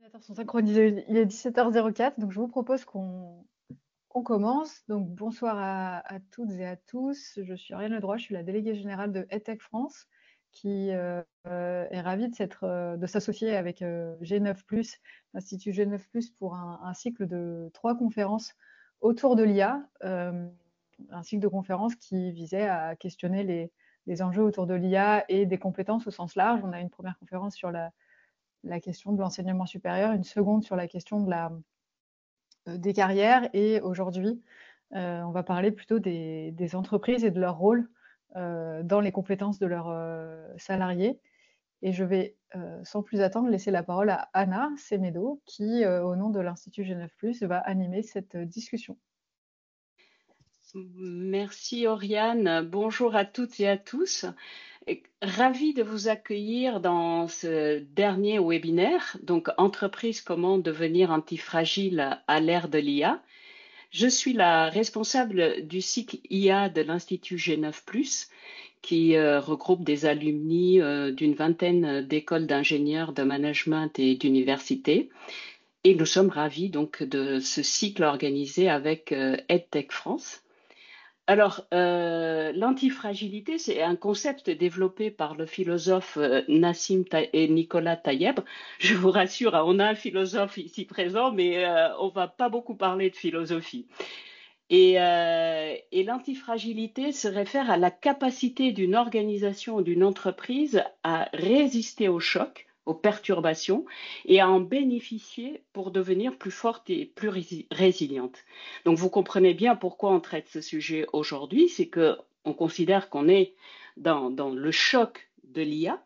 ordinateurs sont synchronisés. Il est 17h04, donc je vous propose qu'on commence. Donc bonsoir à toutes et à tous. Je suis Ariane Ledroit, je suis la déléguée générale de EdTech France, qui est ravie de s'associer avec G9+, l'Institut G9+, pour un cycle de 3 conférences autour de l'IA. Un cycle de conférences qui visait à questionner les enjeux autour de l'IA et des compétences au sens large. On a une première conférence sur la question de l'enseignement supérieur, une seconde sur la question des carrières, et aujourd'hui, on va parler plutôt des entreprises et de leur rôle dans les compétences de leurs salariés. Et je vais, sans plus attendre, laisser la parole à Anna Semedo, qui, au nom de l'Institut G9+, va animer cette discussion. Merci Oriane. Bonjour à toutes et à tous. Ravie de vous accueillir dans ce dernier webinaire, donc Entreprise, comment devenir antifragile à l'ère de l'IA. Je suis la responsable du cycle IA de l'Institut G9+, qui regroupe des alumni d'une vingtaine d'écoles d'ingénieurs, de management et d'universités. Et nous sommes ravis donc de ce cycle organisé avec EdTech France. Alors, l'antifragilité, c'est un concept développé par le philosophe Nassim et Nicolas Tayeb. Je vous rassure, on a un philosophe ici présent, mais on va pas beaucoup parler de philosophie. Et l'antifragilité se réfère à la capacité d'une organisation ou d'une entreprise à résister aux chocs, aux perturbations, et à en bénéficier pour devenir plus forte et plus résiliente. Donc vous comprenez bien pourquoi on traite ce sujet aujourd'hui, c'est qu'on considère qu'on est dans le choc de l'IA.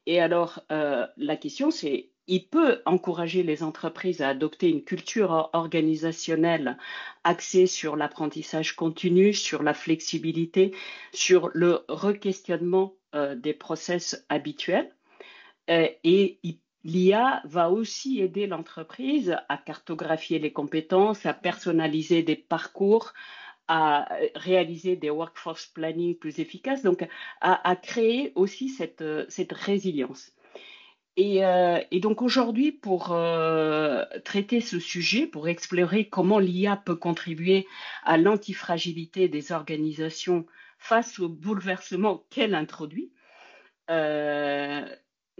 Et alors la question c'est, il peut encourager les entreprises à adopter une culture organisationnelle axée sur l'apprentissage continu, sur la flexibilité, sur le requestionnement des process habituels. Et l'IA va aussi aider l'entreprise à cartographier les compétences, à personnaliser des parcours, à réaliser des workforce planning plus efficaces, donc à créer aussi cette résilience. Et donc aujourd'hui, pour traiter ce sujet, pour explorer comment l'IA peut contribuer à l'antifragilité des organisations face au bouleversement qu'elle introduit,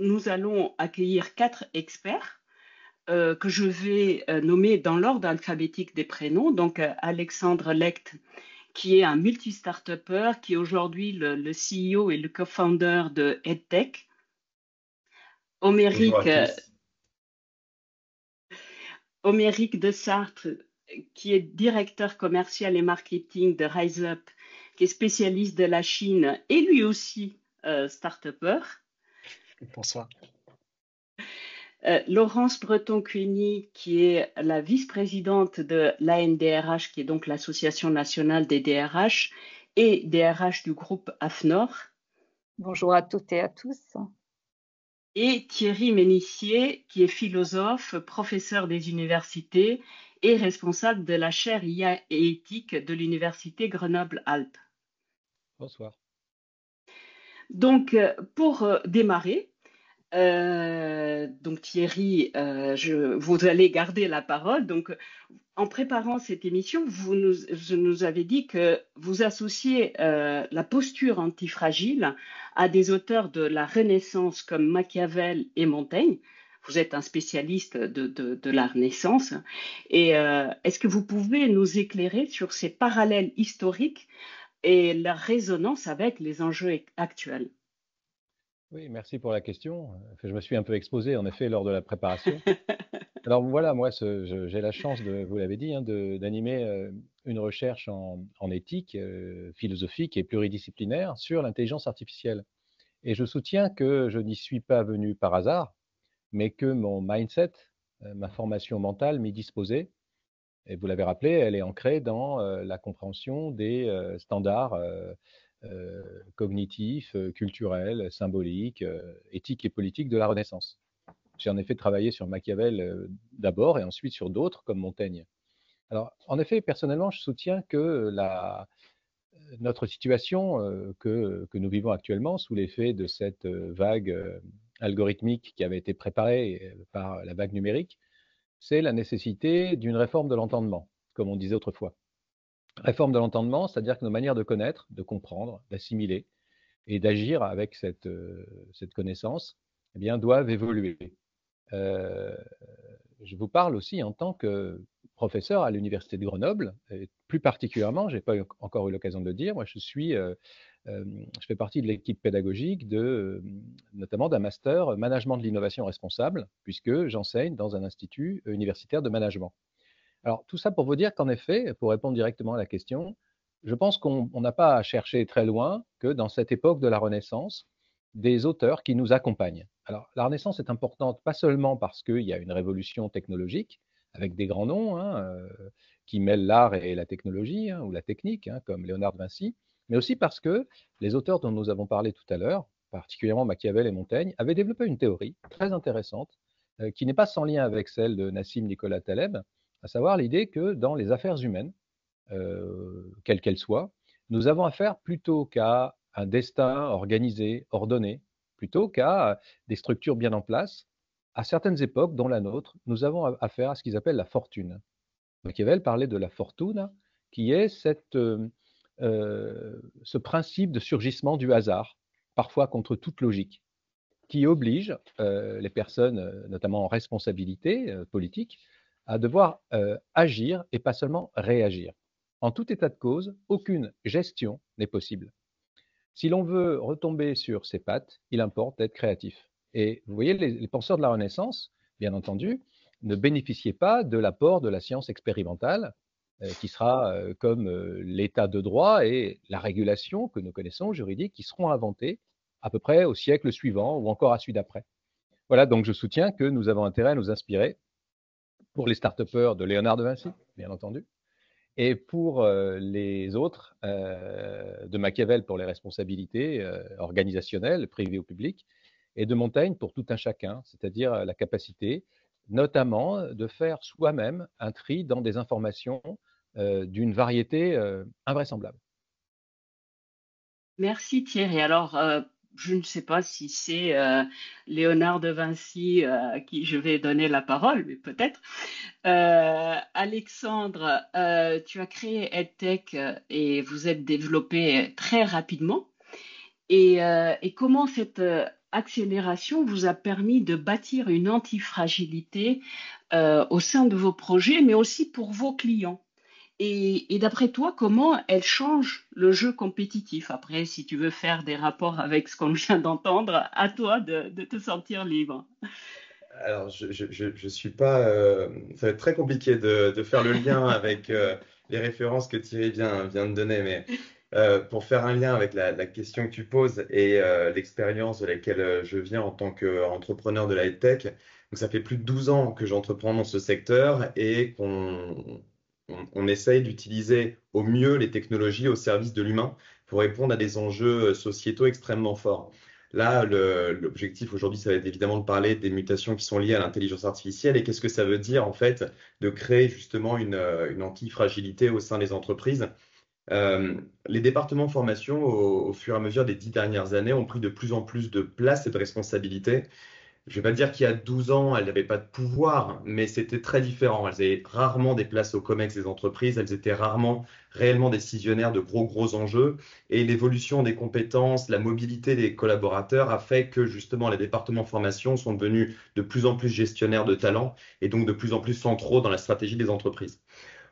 nous allons accueillir 4 experts que je vais nommer dans l'ordre alphabétique des prénoms. Donc Alexandre Lecht, qui est un multi-startupper, qui est aujourd'hui le CEO et le co-founder de EdTech. Bonjour à tous. Oméric de Sartre, qui est directeur commercial et marketing de RiseUp, qui est spécialiste de la Chine et lui aussi start-upper. Bonsoir. Laurence Breton-Cuny, qui est la vice-présidente de l'ANDRH, qui est donc l'Association nationale des DRH et DRH du groupe AFNOR. Bonjour à toutes et à tous. Et Thierry Ménissier, qui est philosophe, professeur des universités et responsable de la chaire IA et éthique de l'université Grenoble-Alpes. Bonsoir. Donc, pour démarrer, donc Thierry, vous allez garder la parole. Donc, en préparant cette émission, vous nous avez dit que vous associez la posture antifragile à des auteurs de la Renaissance comme Machiavel et Montaigne. Vous êtes un spécialiste de la Renaissance. Et est-ce que vous pouvez nous éclairer sur ces parallèles historiques et leur résonance avec les enjeux actuels? Oui, merci pour la question. Je me suis un peu exposé, en effet, lors de la préparation. Alors voilà, moi, j'ai la chance, vous l'avez dit, d'animer une recherche en éthique philosophique et pluridisciplinaire sur l'intelligence artificielle. Et je soutiens que je n'y suis pas venu par hasard, mais que mon mindset, ma formation mentale m'y disposait. Et vous l'avez rappelé, elle est ancrée dans la compréhension des standards cognitifs, culturels, symboliques, éthiques et politiques de la Renaissance. J'ai en effet travaillé sur Machiavel d'abord et ensuite sur d'autres comme Montaigne. Alors, en effet, personnellement, je soutiens que notre situation que nous vivons actuellement sous l'effet de cette vague algorithmique qui avait été préparée par la vague numérique, c'est la nécessité d'une réforme de l'entendement, comme on disait autrefois. Réforme de l'entendement, c'est-à-dire que nos manières de connaître, de comprendre, d'assimiler et d'agir avec cette connaissance, eh bien, doivent évoluer. Je vous parle aussi en tant que professeur à l'Université de Grenoble, et plus particulièrement, je n'ai pas encore eu l'occasion de le dire, moi je fais partie de l'équipe pédagogique notamment d'un master management de l'innovation responsable, puisque j'enseigne dans un institut universitaire de management. Alors tout ça pour vous dire qu'en effet, pour répondre directement à la question, je pense qu'on n'a pas à chercher très loin que dans cette époque de la Renaissance, des auteurs qui nous accompagnent. Alors la Renaissance est importante pas seulement parce qu'il y a une révolution technologique avec des grands noms qui mêlent l'art et la technologie ou la technique, comme Léonard de Vinci, mais aussi parce que les auteurs dont nous avons parlé tout à l'heure, particulièrement Machiavel et Montaigne, avaient développé une théorie très intéressante qui n'est pas sans lien avec celle de Nassim Nicolas Taleb, à savoir l'idée que dans les affaires humaines, quelles qu'elles soient, nous avons affaire plutôt qu'à un destin organisé, ordonné, plutôt qu'à des structures bien en place. À certaines époques, dont la nôtre, nous avons affaire à ce qu'ils appellent la fortune. Machiavel parlait de la fortuna, qui est ce principe de surgissement du hasard, parfois contre toute logique, qui oblige les personnes, notamment en responsabilité politique, à devoir agir et pas seulement réagir. En tout état de cause, aucune gestion n'est possible. Si l'on veut retomber sur ses pattes, il importe d'être créatif. Et vous voyez, les penseurs de la Renaissance, bien entendu, ne bénéficiaient pas de l'apport de la science expérimentale, qui sera comme l'état de droit et la régulation que nous connaissons, juridique, qui seront inventés à peu près au siècle suivant ou encore à celui d'après. Voilà, donc je soutiens que nous avons intérêt à nous inspirer pour les start-upers de Léonard de Vinci, bien entendu, et pour les autres, de Machiavel pour les responsabilités organisationnelles, privées ou publiques, et de Montaigne pour tout un chacun, c'est-à-dire la capacité notamment de faire soi-même un tri dans des informations d'une variété invraisemblable. Merci Thierry. Alors, je ne sais pas si c'est Léonard de Vinci à qui je vais donner la parole, mais peut-être. Alexandre, tu as créé EdTech et vous êtes développé très rapidement. Et comment cette accélération vous a permis de bâtir une antifragilité au sein de vos projets, mais aussi pour vos clients? Et d'après toi, comment elle change le jeu compétitif? Après, si tu veux faire des rapports avec ce qu'on vient d'entendre, à toi de te sentir libre. Alors, je suis pas. Ça va être très compliqué de faire le lien avec les références que Thierry vient de donner, mais pour faire un lien avec la question que tu poses et l'expérience de laquelle je viens en tant qu'entrepreneur de la EdTech, donc ça fait plus de 12 ans que j'entreprends dans ce secteur et qu'on essaye d'utiliser au mieux les technologies au service de l'humain pour répondre à des enjeux sociétaux extrêmement forts. Là, l'objectif aujourd'hui, ça va être évidemment de parler des mutations qui sont liées à l'intelligence artificielle et qu'est-ce que ça veut dire en fait de créer justement une antifragilité au sein des entreprises. Les départements formation, au fur et à mesure des 10 dernières années, ont pris de plus en plus de place et de responsabilité. Je ne vais pas dire qu'il y a 12 ans, elles n'avaient pas de pouvoir, mais c'était très différent. Elles avaient rarement des places au COMEX des entreprises, elles étaient rarement réellement décisionnaires de gros enjeux. Et l'évolution des compétences, la mobilité des collaborateurs a fait que justement les départements formation sont devenus de plus en plus gestionnaires de talents et donc de plus en plus centraux dans la stratégie des entreprises.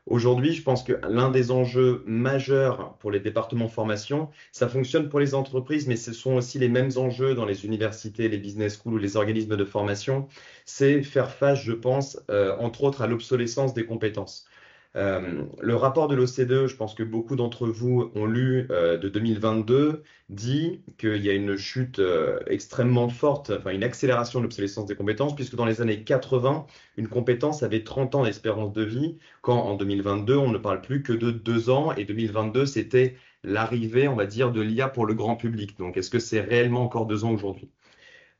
Aujourd'hui, je pense que l'un des enjeux majeurs pour les départements formation, ça fonctionne pour les entreprises, mais ce sont aussi les mêmes enjeux dans les universités, les business schools ou les organismes de formation. C'est faire face, je pense, entre autres à l'obsolescence des compétences. Le rapport de l'OCDE, je pense que beaucoup d'entre vous ont lu de 2022, dit qu'il y a une chute extrêmement forte, enfin une accélération de l'obsolescence des compétences, puisque dans les années 80, une compétence avait 30 ans d'espérance de vie, quand en 2022, on ne parle plus que de 2 ans, et 2022, c'était l'arrivée, on va dire, de l'IA pour le grand public. Donc, est-ce que c'est réellement encore 2 ans aujourd'hui?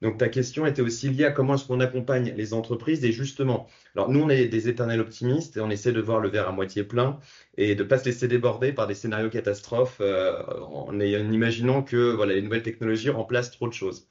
Donc, ta question était aussi liée à comment est-ce qu'on accompagne les entreprises. Et justement, alors nous, on est des éternels optimistes et on essaie de voir le verre à moitié plein et de ne pas se laisser déborder par des scénarios catastrophes en imaginant que voilà, les nouvelles technologies remplacent trop de choses.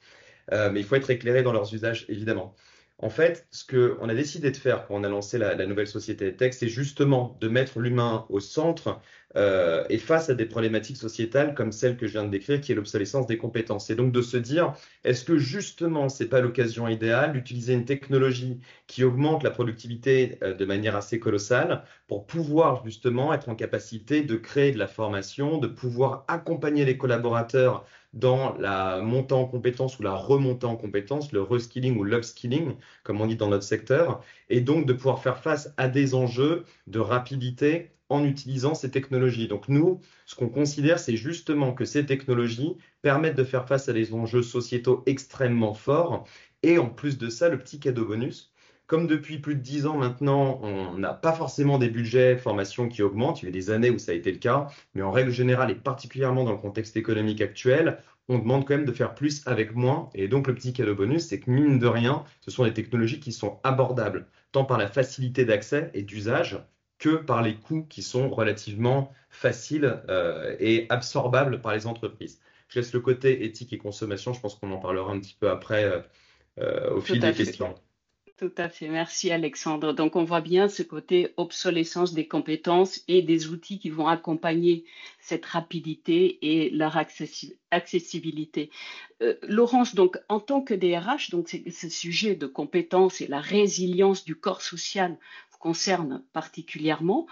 mais il faut être éclairé dans leurs usages, évidemment. En fait, ce qu'on a décidé de faire quand on a lancé la nouvelle société EdTech, c'est justement de mettre l'humain au centre et face à des problématiques sociétales comme celle que je viens de décrire, qui est l'obsolescence des compétences. Et donc de se dire, est-ce que justement, c'est pas l'occasion idéale d'utiliser une technologie qui augmente la productivité de manière assez colossale pour pouvoir justement être en capacité de créer de la formation, de pouvoir accompagner les collaborateurs dans la montée en compétences ou la remontée en compétences, le reskilling ou l'upskilling, comme on dit dans notre secteur, et donc de pouvoir faire face à des enjeux de rapidité en utilisant ces technologies. Donc nous, ce qu'on considère, c'est justement que ces technologies permettent de faire face à des enjeux sociétaux extrêmement forts. Et en plus de ça, le petit cadeau bonus, comme depuis plus de 10 ans maintenant, on n'a pas forcément des budgets formation qui augmentent. Il y a eu des années où ça a été le cas, mais en règle générale et particulièrement dans le contexte économique actuel, on demande quand même de faire plus avec moins. Et donc le petit cadeau bonus, c'est que mine de rien, ce sont des technologies qui sont abordables, tant par la facilité d'accès et d'usage que par les coûts qui sont relativement faciles et absorbables par les entreprises. Je laisse le côté éthique et consommation, je pense qu'on en parlera un petit peu après au Tout fil à des fait. questions. Tout à fait, merci Alexandre. Donc on voit bien ce côté obsolescence des compétences et des outils qui vont accompagner cette rapidité et leur accessibilité. Laurence, donc en tant que DRH, donc ce sujet de compétences et la résilience du corps social vous concerne particulièrement.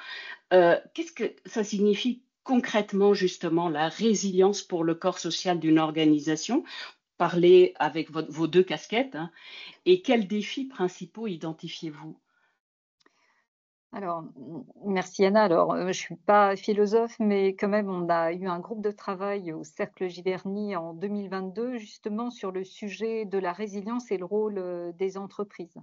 Qu'est-ce que ça signifie concrètement justement la résilience pour le corps social d'une organisation? Parlez avec vos deux casquettes, hein. Et quels défis principaux identifiez-vous? Alors, merci Anna. Alors, je ne suis pas philosophe, mais quand même, on a eu un groupe de travail au Cercle Giverny en 2022, justement sur le sujet de la résilience et le rôle des entreprises.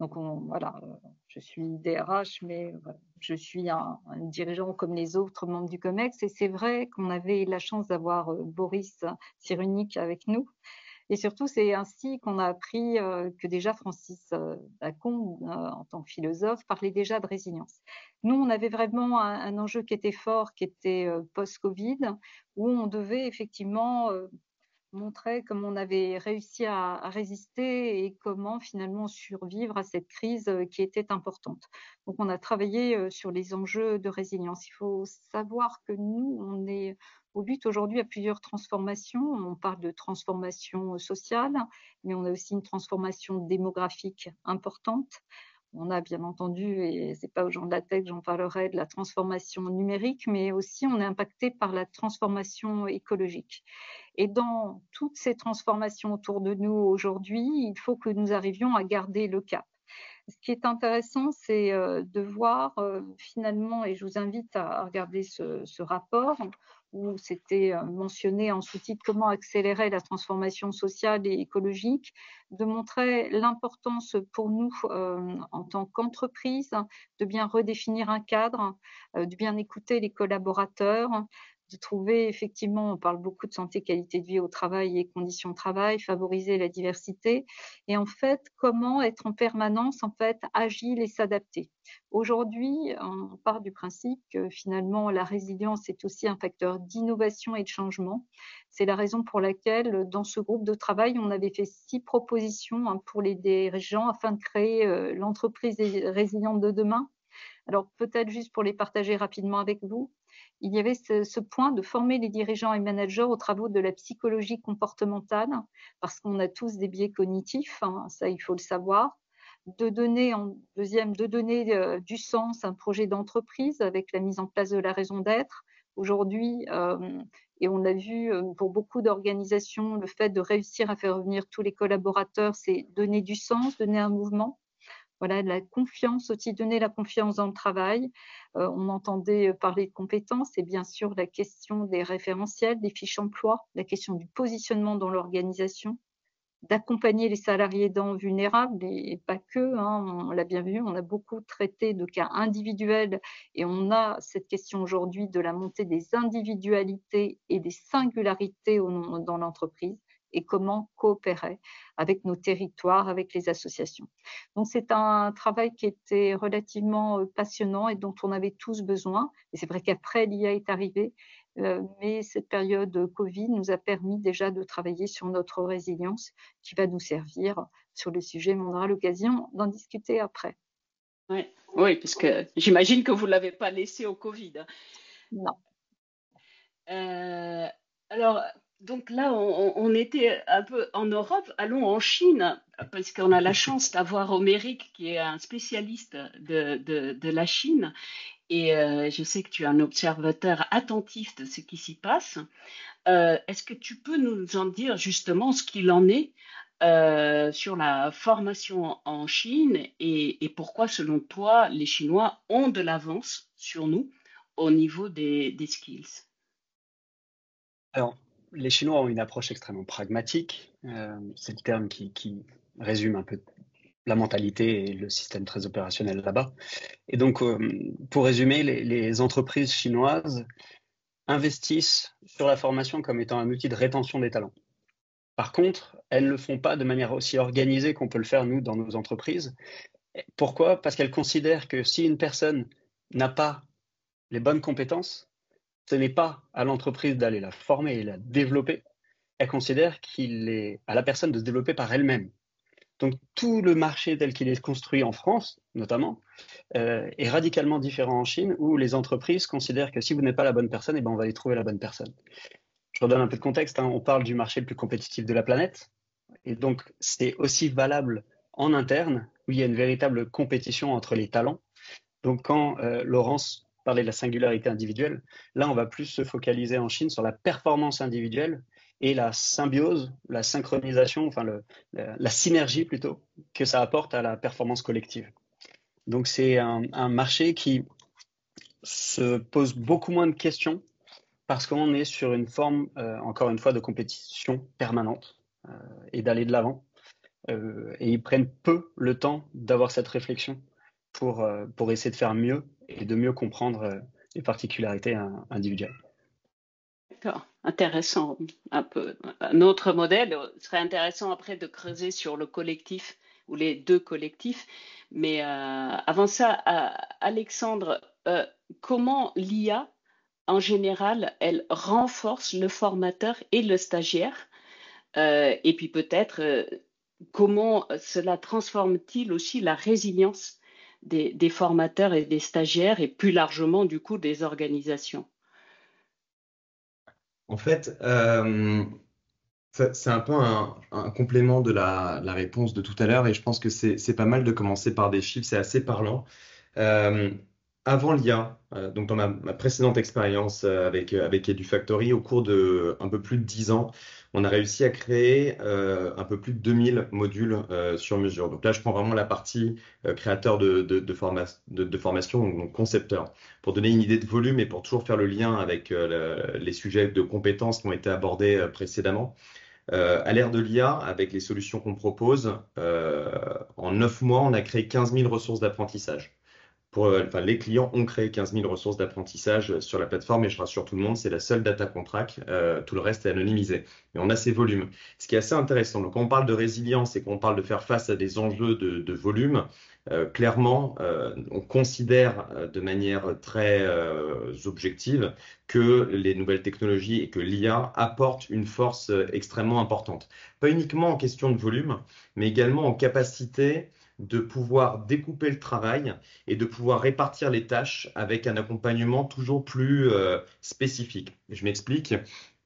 Donc, voilà, je suis DRH, mais voilà, je suis un dirigeant comme les autres membres du COMEX. Et c'est vrai qu'on avait la chance d'avoir Boris Cyrulnik avec nous. Et surtout, c'est ainsi qu'on a appris que déjà Francis Bacon, en tant que philosophe, parlait déjà de résilience. Nous, on avait vraiment un enjeu qui était fort, qui était post-Covid, où on devait effectivement montrer comment on avait réussi à résister et comment finalement survivre à cette crise qui était importante. Donc, on a travaillé sur les enjeux de résilience. Il faut savoir que nous, on est au but aujourd'hui à plusieurs transformations. On parle de transformation sociale, mais on a aussi une transformation démographique importante. On a bien entendu, et c'est pas aux gens de la tech, j'en parlerai, de la transformation numérique, mais aussi on est impacté par la transformation écologique. Et dans toutes ces transformations autour de nous aujourd'hui, il faut que nous arrivions à garder le cap. Ce qui est intéressant, c'est de voir finalement, et je vous invite à regarder ce rapport, où c'était mentionné en sous-titre comment accélérer la transformation sociale et écologique, de montrer l'importance pour nous en tant qu'entreprise de bien redéfinir un cadre, de bien écouter les collaborateurs, de trouver effectivement, on parle beaucoup de santé, qualité de vie au travail et conditions de travail, favoriser la diversité et en fait, comment être en permanence en fait agile et s'adapter. Aujourd'hui, on part du principe que finalement la résilience est aussi un facteur d'innovation et de changement. C'est la raison pour laquelle dans ce groupe de travail, on avait fait 6 propositions pour les dirigeants afin de créer l'entreprise résiliente de demain. Alors peut-être juste pour les partager rapidement avec vous, il y avait ce point de former les dirigeants et managers aux travaux de la psychologie comportementale, parce qu'on a tous des biais cognitifs, hein, ça il faut le savoir. De donner, en deuxième, de donner du sens à un projet d'entreprise avec la mise en place de la raison d'être. Aujourd'hui, et on l'a vu pour beaucoup d'organisations, le fait de réussir à faire revenir tous les collaborateurs, c'est donner du sens, donner un mouvement. Voilà, de la confiance aussi, donner la confiance dans le travail. On entendait parler de compétences et bien sûr la question des référentiels, des fiches emploi, la question du positionnement dans l'organisation, d'accompagner les salariés aidants vulnérables et pas que, hein, on l'a bien vu, on a beaucoup traité de cas individuels et on a cette question aujourd'hui de la montée des individualités et des singularités dans l'entreprise et comment coopérer avec nos territoires, avec les associations. Donc c'est un travail qui était relativement passionnant et dont on avait tous besoin. Et c'est vrai qu'après l'IA est arrivé, mais cette période Covid nous a permis déjà de travailler sur notre résilience qui va nous servir sur le sujet, mais on aura l'occasion d'en discuter après. Ouais. Oui, parce que j'imagine que vous ne l'avez pas laissé au Covid. Non. Alors, donc là, on était un peu en Europe. Allons en Chine, parce qu'on a la chance d'avoir Oméric, qui est un spécialiste de la Chine. Et je sais que tu es un observateur attentif de ce qui s'y passe. Est-ce que tu peux nous en dire justement ce qu'il en est sur la formation en Chine et pourquoi, selon toi, les Chinois ont de l'avance sur nous au niveau des skills? Alors, les Chinois ont une approche extrêmement pragmatique. C'est le terme qui résume un peu la mentalité et le système très opérationnel là-bas. Et donc, pour résumer, les entreprises chinoises investissent sur la formation comme étant un outil de rétention des talents. Par contre, elles ne le font pas de manière aussi organisée qu'on peut le faire, nous, dans nos entreprises. Pourquoi? Parce qu'elles considèrent que si une personne n'a pas les bonnes compétences, ce n'est pas à l'entreprise d'aller la former et la développer. Elle considère qu'il est à la personne de se développer par elle-même. Donc tout le marché tel qu'il est construit en France, notamment, est radicalement différent en Chine, où les entreprises considèrent que si vous n'êtes pas la bonne personne, eh ben, on va aller trouver la bonne personne. Je redonne un peu de contexte, hein. On parle du marché le plus compétitif de la planète, et donc c'est aussi valable en interne, où il y a une véritable compétition entre les talents. Donc quand Laurence parlait de la singularité individuelle, là on va plus se focaliser en Chine sur la performance individuelle et la symbiose, la synchronisation, enfin la synergie plutôt, que ça apporte à la performance collective. Donc c'est un marché qui se pose beaucoup moins de questions parce qu'on est sur une forme, encore une fois, de compétition permanente et d'aller de l'avant. Et ils prennent peu le temps d'avoir cette réflexion pour essayer de faire mieux et de mieux comprendre les particularités individuelles. D'accord, intéressant. Un peu un autre modèle. Ce serait intéressant après de creuser sur le collectif ou les deux collectifs. Mais avant ça, Alexandre, comment l'IA, en général, elle renforce le formateur et le stagiaire? Et puis peut-être, comment cela transforme-t-il aussi la résilience des formateurs et des stagiaires et plus largement, du coup, des organisations? En fait, c'est un peu un complément de la réponse de tout à l'heure et je pense que c'est pas mal de commencer par des chiffres, c'est assez parlant. Euh, Avant l'IA, donc dans ma précédente expérience avec EduFactory, au cours de un peu plus de 10 ans, on a réussi à créer un peu plus de 2000 modules sur mesure. Donc là, je prends vraiment la partie créateur de formation, donc concepteur, pour donner une idée de volume et pour toujours faire le lien avec les sujets de compétences qui ont été abordés précédemment. À l'ère de l'IA, avec les solutions qu'on propose, en 9 mois, on a créé 15 000 ressources d'apprentissage. Les clients ont créé 15 000 ressources d'apprentissage sur la plateforme et je rassure tout le monde, c'est la seule data qu'on traque, tout le reste est anonymisé. Et on a ces volumes. Ce qui est assez intéressant, donc quand on parle de résilience et qu'on parle de faire face à des enjeux de volume, clairement, on considère de manière très objective que les nouvelles technologies et que l'IA apportent une force extrêmement importante. Pas uniquement en question de volume, mais également en capacité de pouvoir découper le travail et de pouvoir répartir les tâches avec un accompagnement toujours plus spécifique. Je m'explique.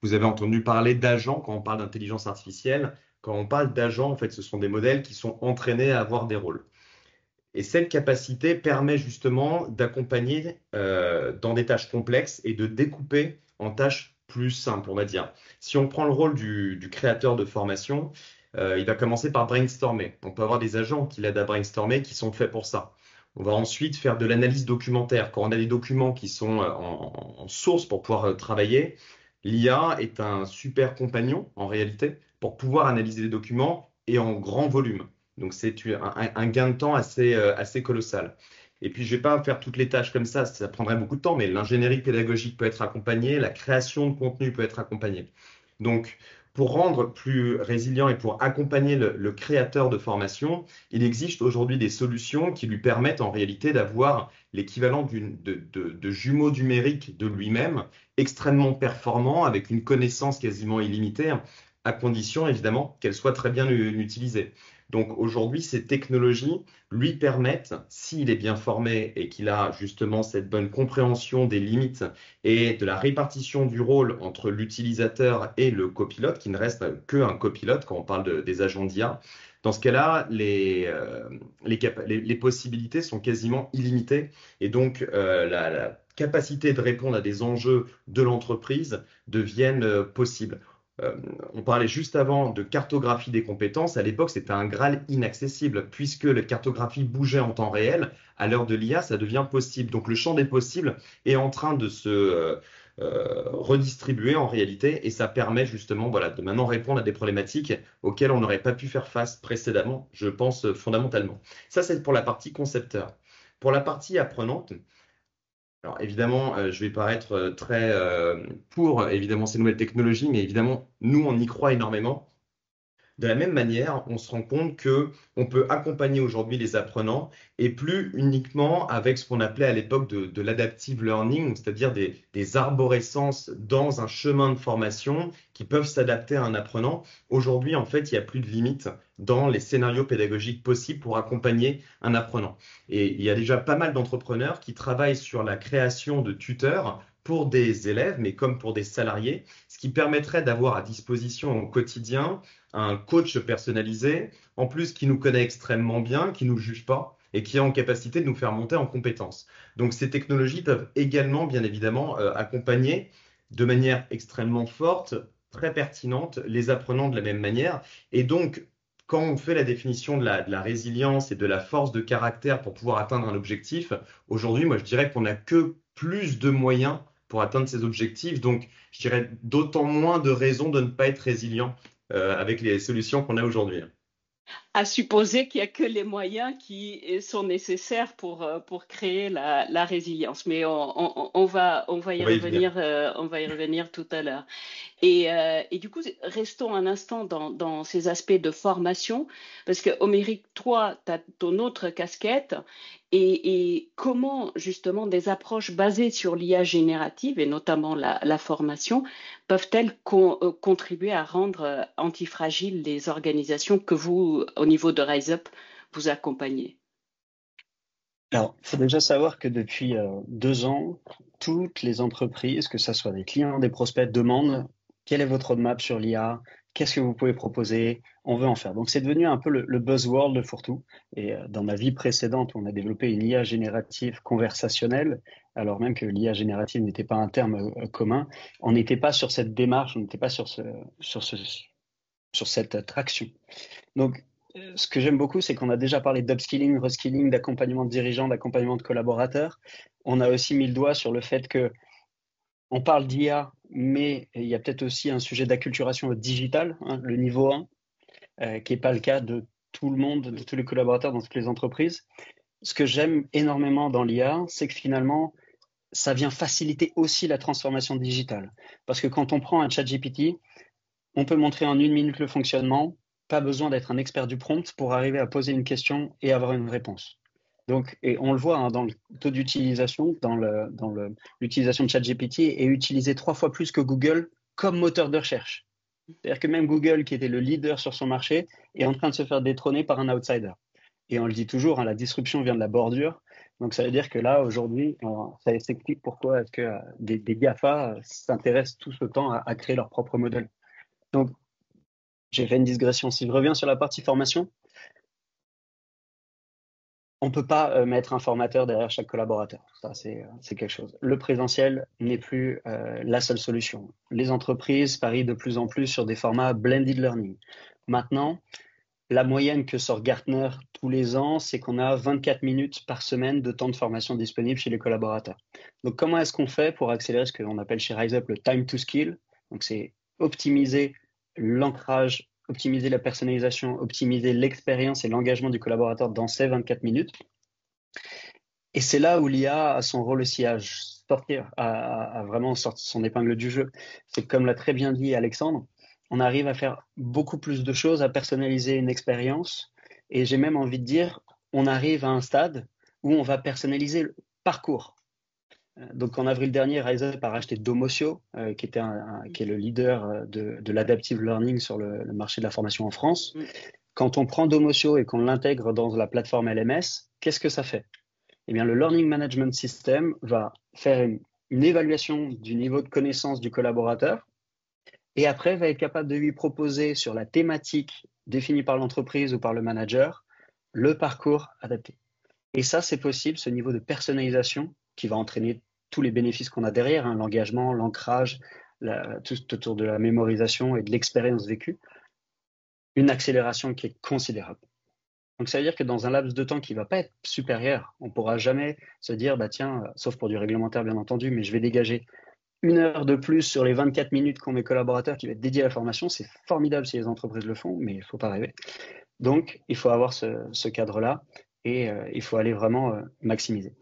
Vous avez entendu parler d'agents quand on parle d'intelligence artificielle. Quand on parle d'agents, en fait, ce sont des modèles qui sont entraînés à avoir des rôles. Et cette capacité permet justement d'accompagner dans des tâches complexes et de découper en tâches plus simples, on va dire. Si on prend le rôle du créateur de formation, il va commencer par brainstormer. On peut avoir des agents qui l'aident à brainstormer qui sont faits pour ça. On va ensuite faire de l'analyse documentaire. Quand on a des documents qui sont en source pour pouvoir travailler, l'IA est un super compagnon en réalité pour pouvoir analyser les documents et en grand volume. Donc c'est un gain de temps assez colossal. Et puis je ne vais pas faire toutes les tâches comme ça prendrait beaucoup de temps, mais l'ingénierie pédagogique peut être accompagnée, la création de contenu peut être accompagnée. Donc pour rendre plus résilient et pour accompagner le créateur de formation, il existe aujourd'hui des solutions qui lui permettent en réalité d'avoir l'équivalent de jumeaux numériques de lui-même, extrêmement performants, avec une connaissance quasiment illimitée, à condition évidemment qu'elle soit très bien utilisée. Donc aujourd'hui, ces technologies lui permettent, s'il est bien formé et qu'il a justement cette bonne compréhension des limites et de la répartition du rôle entre l'utilisateur et le copilote, qui ne reste qu'un copilote quand on parle des agents d'IA, dans ce cas-là, les possibilités sont quasiment illimitées et donc la capacité de répondre à des enjeux de l'entreprise deviennent possibles. On parlait juste avant de cartographie des compétences. À l'époque, c'était un Graal inaccessible puisque la cartographie bougeait en temps réel. À l'heure de l'IA, ça devient possible. Donc, le champ des possibles est en train de se redistribuer en réalité et ça permet justement de maintenant répondre à des problématiques auxquelles on n'aurait pas pu faire face précédemment, je pense fondamentalement. Ça, c'est pour la partie concepteur. Pour la partie apprenante, alors évidemment, je vais paraître très pour évidemment ces nouvelles technologies, mais évidemment, nous, on y croit énormément. De la même manière, on se rend compte que on peut accompagner aujourd'hui les apprenants et plus uniquement avec ce qu'on appelait à l'époque de l'adaptive learning, c'est-à-dire des arborescences dans un chemin de formation qui peuvent s'adapter à un apprenant. Aujourd'hui, en fait, il n'y a plus de limite dans les scénarios pédagogiques possibles pour accompagner un apprenant. Et il y a déjà pas mal d'entrepreneurs qui travaillent sur la création de tuteurs pour des élèves, mais comme pour des salariés, ce qui permettrait d'avoir à disposition au quotidien un coach personnalisé, en plus qui nous connaît extrêmement bien, qui ne nous juge pas et qui est en capacité de nous faire monter en compétences. Donc ces technologies peuvent également, bien évidemment, accompagner de manière extrêmement forte, très pertinente, les apprenants de la même manière. Et donc, quand on fait la définition de la résilience et de la force de caractère pour pouvoir atteindre un objectif, aujourd'hui, moi, je dirais qu'on n'a que plus de moyens pour atteindre ces objectifs. Donc, je dirais d'autant moins de raisons de ne pas être résilient avec les solutions qu'on a aujourd'hui. À supposer qu'il n'y a que les moyens qui sont nécessaires pour créer la résilience. Mais on va y revenir, on va y revenir tout à l'heure. Et du coup, restons un instant dans ces aspects de formation, parce que Oméric, toi, tu as ton autre casquette, et comment justement des approches basées sur l'IA générative, et notamment la formation, peuvent-elles contribuer à rendre antifragiles les organisations que vous, au niveau de RiseUp, vous accompagnez? Alors, il faut déjà savoir que depuis 2 ans, toutes les entreprises, que ce soit des clients, des prospects, demandent quel est votre roadmap sur l'IA, qu'est-ce que vous pouvez proposer, on veut en faire. Donc, c'est devenu un peu le buzzword de fourre-tout. Et dans ma vie précédente, on a développé une IA générative conversationnelle, alors même que l'IA générative n'était pas un terme commun. On n'était pas sur cette démarche, on n'était pas sur cette traction. Donc, ce que j'aime beaucoup, c'est qu'on a déjà parlé d'upskilling, reskilling, d'accompagnement de dirigeants, d'accompagnement de collaborateurs. On a aussi mis le doigt sur le fait que on parle d'IA, mais il y a peut-être aussi un sujet d'acculturation au digital, le niveau 1, qui n'est pas le cas de tout le monde, de tous les collaborateurs dans toutes les entreprises. Ce que j'aime énormément dans l'IA, c'est que finalement, ça vient faciliter aussi la transformation digitale. Parce que quand on prend un ChatGPT, on peut montrer en 1 minute le fonctionnement, pas besoin d'être un expert du prompt pour arriver à poser une question et avoir une réponse. Donc, et on le voit dans le taux d'utilisation, dans l'utilisation de ChatGPT est utilisé 3 fois plus que Google comme moteur de recherche. C'est-à-dire que même Google, qui était le leader sur son marché, est en train de se faire détrôner par un outsider. Et on le dit toujours, la disruption vient de la bordure. Donc, ça veut dire que là, aujourd'hui, ça s'explique pourquoi est-ce que des GAFA s'intéressent tous autant à créer leur propre modèle. Donc, j'ai fait une digression. Si je reviens sur la partie formation, on ne peut pas mettre un formateur derrière chaque collaborateur. Ça, c'est quelque chose. Le présentiel n'est plus la seule solution. Les entreprises parient de plus en plus sur des formats blended learning. Maintenant, la moyenne que sort Gartner tous les ans, c'est qu'on a 24 minutes par semaine de temps de formation disponible chez les collaborateurs. Donc, comment est-ce qu'on fait pour accélérer ce qu'on appelle chez RiseUp le time to skill? Donc, c'est optimiser l'ancrage, optimiser la personnalisation, optimiser l'expérience et l'engagement du collaborateur dans ces 24 minutes. Et c'est là où l'IA a son rôle aussi à sortir, à vraiment sortir son épingle du jeu. C'est comme l'a très bien dit Alexandre, on arrive à faire beaucoup plus de choses, à personnaliser une expérience. Et j'ai même envie de dire, on arrive à un stade où on va personnaliser le parcours. Donc en avril dernier, RiseUp a racheté Domotio, qui est le leader de l'adaptive learning sur le marché de la formation en France. Quand on prend Domotio et qu'on l'intègre dans la plateforme LMS, qu'est-ce que ça fait? Eh bien, le Learning Management System va faire une évaluation du niveau de connaissance du collaborateur et après va être capable de lui proposer sur la thématique définie par l'entreprise ou par le manager le parcours adapté. Et ça, c'est possible, ce niveau de personnalisation qui va entraîner tous les bénéfices qu'on a derrière, hein, l'engagement, l'ancrage, tout autour de la mémorisation et de l'expérience vécue, une accélération qui est considérable. Donc ça veut dire que dans un laps de temps qui ne va pas être supérieur, on ne pourra jamais se dire, bah tiens, sauf pour du réglementaire bien entendu, mais je vais dégager 1 heure de plus sur les 24 minutes qu'ont mes collaborateurs qui va être dédié à la formation. C'est formidable si les entreprises le font, mais il ne faut pas rêver. Donc il faut avoir ce cadre-là et il faut aller vraiment maximiser.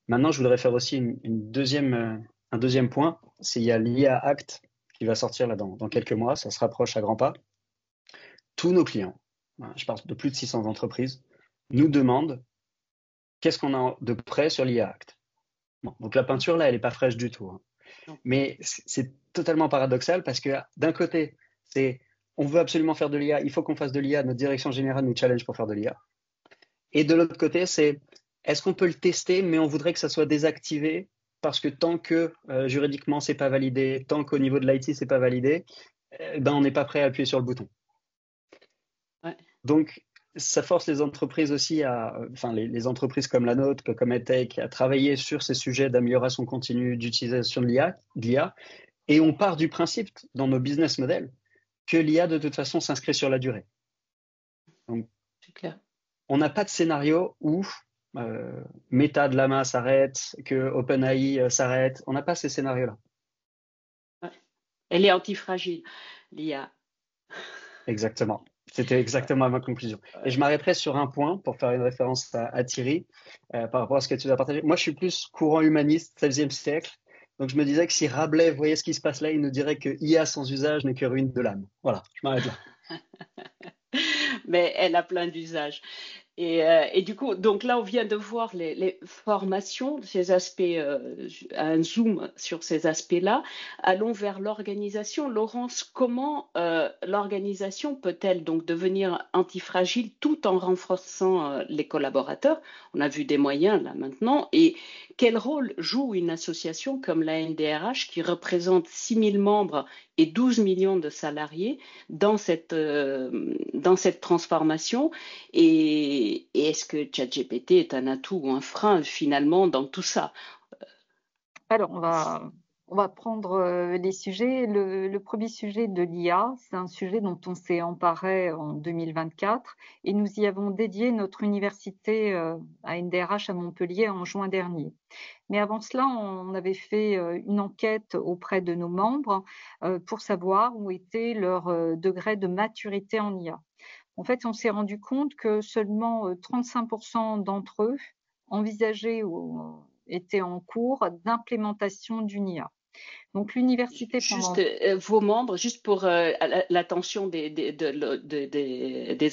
Maintenant, je voudrais faire aussi un deuxième point, c'est il y a l'IA Act qui va sortir là dans quelques mois, ça se rapproche à grands pas. Tous nos clients, je parle de plus de 600 entreprises, nous demandent qu'est-ce qu'on a de prêt sur l'IA Act. Bon, donc la peinture là, elle n'est pas fraîche du tout, hein. Mais c'est totalement paradoxal parce que d'un côté, c'est on veut absolument faire de l'IA, il faut qu'on fasse de l'IA, notre direction générale nous challenge pour faire de l'IA. Et de l'autre côté, c'est est-ce qu'on peut le tester, mais on voudrait que ça soit désactivé parce que tant que juridiquement c'est pas validé, tant qu'au niveau de l'IT c'est pas validé, ben on n'est pas prêt à appuyer sur le bouton. Ouais. Donc ça force les entreprises aussi les entreprises comme la nôtre, comme EdTech, à travailler sur ces sujets d'amélioration continue d'utilisation de l'IA. Et on part du principe dans nos business models que l'IA de toute façon s'inscrit sur la durée. Donc, c'est clair. On n'a pas de scénario où Meta de Llama s'arrête, que OpenAI s'arrête. On n'a pas ces scénarios-là. Ouais. Elle est antifragile, l'IA. Exactement. C'était exactement ma conclusion. Et je m'arrêterai sur un point pour faire une référence à Thierry par rapport à ce que tu as partagé. Moi, je suis plus courant humaniste, 16e siècle. Donc, je me disais que si Rabelais voyait ce qui se passe là, il nous dirait que IA sans usage n'est que ruine de l'âme. Voilà, je m'arrête là. Mais elle a plein d'usages. Et du coup, donc là, on vient de voir les formations, ces aspects, un zoom sur ces aspects-là. Allons vers l'organisation. Laurence, comment l'organisation peut-elle donc devenir antifragile tout en renforçant les collaborateurs? On a vu des moyens là maintenant. Et quel rôle joue une association comme la NDRH qui représente 6 000 membres et 12 millions de salariés dans cette transformation? Et est-ce que ChatGPT est un atout ou un frein finalement dans tout ça? Alors, on va prendre les sujets. Le premier sujet de l'IA, c'est un sujet dont on s'est emparé en 2024 et nous y avons dédié notre université à NDRH à Montpellier en juin dernier. Mais avant cela, on avait fait une enquête auprès de nos membres pour savoir où était leur degré de maturité en IA. En fait, on s'est rendu compte que seulement 35% d'entre eux envisageaient ou étaient en cours d'implémentation d'une IA. Donc l'université Juste vos membres, juste pour l'attention des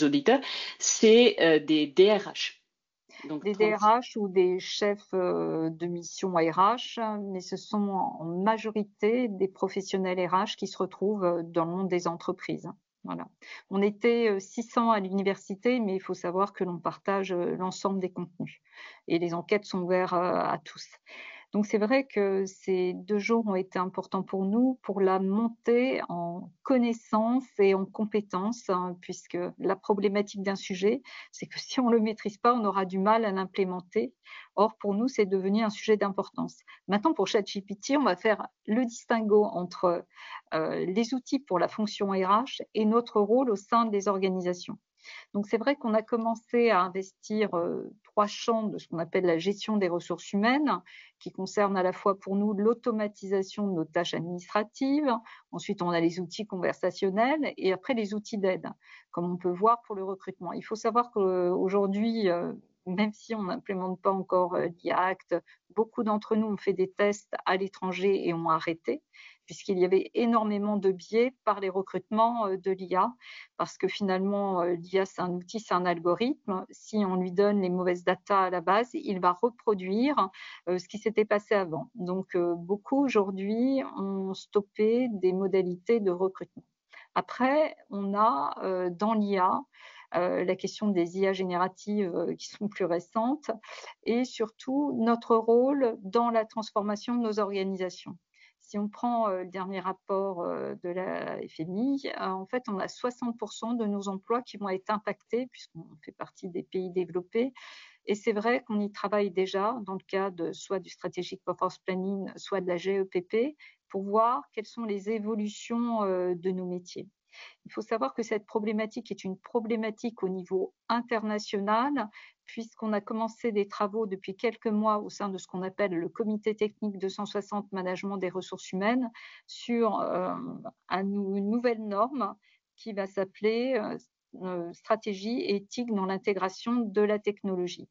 auditeurs, c'est des DRH. Donc, des DRH ou des chefs de mission RH, mais ce sont en majorité des professionnels RH qui se retrouvent dans le monde des entreprises. Voilà. On était 600 à l'université, mais il faut savoir que l'on partage l'ensemble des contenus. Et les enquêtes sont ouvertes à tous. Donc c'est vrai que ces 2 jours ont été importants pour nous pour la montée en connaissances et en compétences, hein, puisque la problématique d'un sujet, c'est que si on ne le maîtrise pas, on aura du mal à l'implémenter. Or, pour nous, c'est devenu un sujet d'importance. Maintenant, pour ChatGPT, on va faire le distinguo entre les outils pour la fonction RH et notre rôle au sein des organisations. Donc, c'est vrai qu'on a commencé à investir 3 champs de ce qu'on appelle la gestion des ressources humaines, qui concerne à la fois pour nous l'automatisation de nos tâches administratives. Ensuite, on a les outils conversationnels et après les outils d'aide, comme on peut voir pour le recrutement. Il faut savoir qu'aujourd'hui, même si on n'implémente pas encore l'IA Act, beaucoup d'entre nous ont fait des tests à l'étranger et ont arrêté. puisqu'il y avait énormément de biais par les recrutements de l'IA, parce que finalement, l'IA, c'est un outil, c'est un algorithme. Si on lui donne les mauvaises datas à la base, il va reproduire ce qui s'était passé avant. Donc, beaucoup aujourd'hui ont stoppé des modalités de recrutement. Après, on a dans l'IA la question des IA génératives qui sont plus récentes et surtout notre rôle dans la transformation de nos organisations. Si on prend le dernier rapport de la FMI, en fait, on a 60% de nos emplois qui vont être impactés puisqu'on fait partie des pays développés. Et c'est vrai qu'on y travaille déjà dans le cadre soit du Strategic Workforce Planning, soit de la GEPP, pour voir quelles sont les évolutions de nos métiers. Il faut savoir que cette problématique est une problématique au niveau international, puisqu'on a commencé des travaux depuis quelques mois au sein de ce qu'on appelle le comité technique 260 management des ressources humaines sur une nouvelle norme qui va s'appeler stratégie et éthique dans l'intégration de la technologie.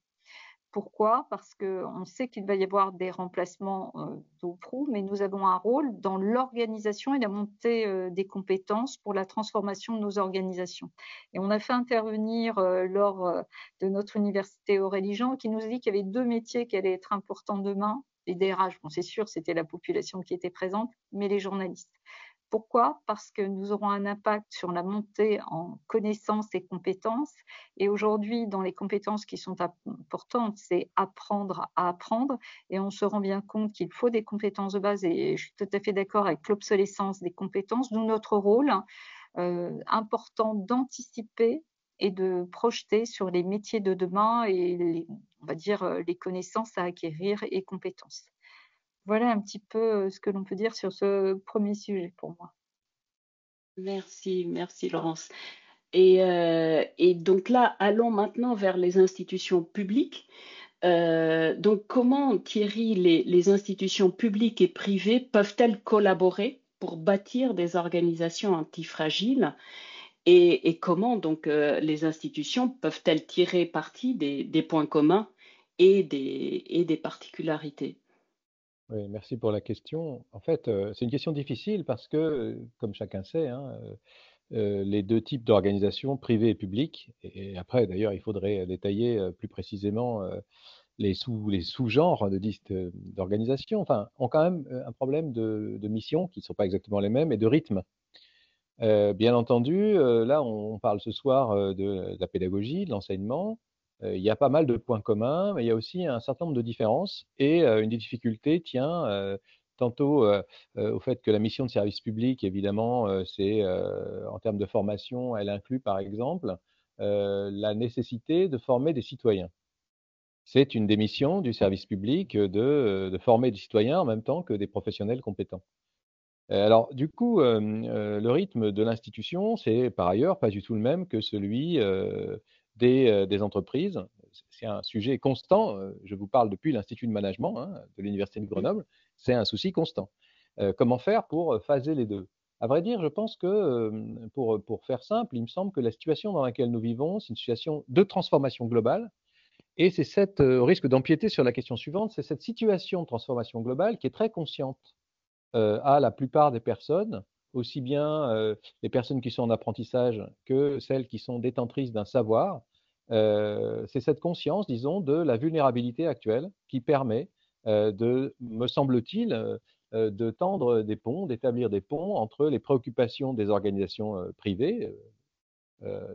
Pourquoi? Parce qu'on sait qu'il va y avoir des remplacements tôt ou tard, mais nous avons un rôle dans l'organisation et la montée des compétences pour la transformation de nos organisations. Et on a fait intervenir lors de notre université Aurélie Jean qui nous a dit qu'il y avait 2 métiers qui allaient être importants demain. Les DRH, bon, c'est sûr, c'était la population qui était présente, mais les journalistes. Pourquoi? Parce que nous aurons un impact sur la montée en connaissances et compétences. Et aujourd'hui, dans les compétences qui sont importantes, c'est apprendre à apprendre. Et on se rend bien compte qu'il faut des compétences de base. Et je suis tout à fait d'accord avec l'obsolescence des compétences, d'où notre rôle important d'anticiper et de projeter sur les métiers de demain et on va dire les connaissances à acquérir et compétences. Voilà un petit peu ce que l'on peut dire sur ce premier sujet pour moi. Merci Laurence. Et donc là, allons maintenant vers les institutions publiques. Donc comment, Thierry, les institutions publiques et privées peuvent-elles collaborer pour bâtir des organisations antifragiles et comment donc les institutions peuvent-elles tirer parti des points communs et des particularités? Oui, merci pour la question. En fait, c'est une question difficile parce que, comme chacun sait, hein, les 2 types d'organisations, privées et publiques, et après d'ailleurs il faudrait détailler plus précisément les sous-genres d'organisations, enfin, ont quand même un problème de mission qui ne sont pas exactement les mêmes et de rythme. Bien entendu, là on parle ce soir de la pédagogie, de l'enseignement. Il y a pas mal de points communs, mais il y a aussi un certain nombre de différences et une des difficultés tient tantôt au fait que la mission de service public, évidemment, c'est en termes de formation, elle inclut par exemple la nécessité de former des citoyens. C'est une des missions du service public de former des citoyens en même temps que des professionnels compétents. Alors du coup, le rythme de l'institution, c'est par ailleurs pas du tout le même que celui des entreprises. C'est un sujet constant. Je vous parle depuis l'Institut de management hein, de l'Université de Grenoble. C'est un souci constant. Comment faire pour phaser les 2? À vrai dire, je pense que pour faire simple, il me semble que la situation dans laquelle nous vivons, c'est une situation de transformation globale. Et c'est cette, au risque d'empiéter sur la question suivante, c'est cette situation de transformation globale qui est très consciente à la plupart des personnes, aussi bien les personnes qui sont en apprentissage que celles qui sont détentrices d'un savoir. C'est cette conscience, disons, de la vulnérabilité actuelle qui permet me semble-t-il, de tendre des ponts, d'établir des ponts entre les préoccupations des organisations privées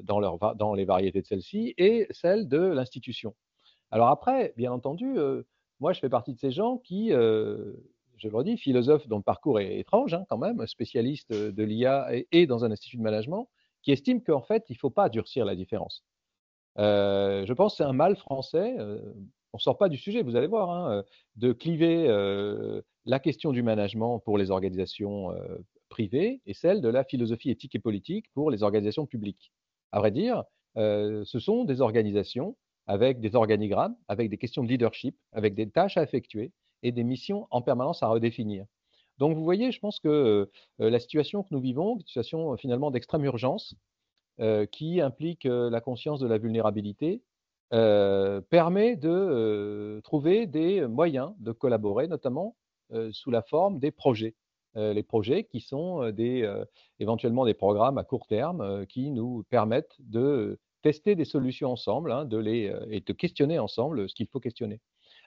dans les variétés de celles-ci et celles de l'institution. Alors après, bien entendu, moi je fais partie de ces gens qui, je le redis, philosophes dont le parcours est étrange hein, quand même, spécialiste de l'IA et dans un institut de management, qui estiment qu'en fait, il ne faut pas durcir la différence. Je pense que c'est un mal français, on ne sort pas du sujet, vous allez voir, hein, de cliver la question du management pour les organisations privées et celle de la philosophie éthique et politique pour les organisations publiques. À vrai dire, ce sont des organisations avec des organigrammes, avec des questions de leadership, avec des tâches à effectuer et des missions en permanence à redéfinir. Donc vous voyez, je pense que la situation que nous vivons, une situation finalement d'extrême urgence, qui implique la conscience de la vulnérabilité, permet de trouver des moyens de collaborer, notamment sous la forme des projets. les projets qui sont éventuellement des programmes à court terme qui nous permettent de tester des solutions ensemble, hein, et de questionner ensemble ce qu'il faut questionner.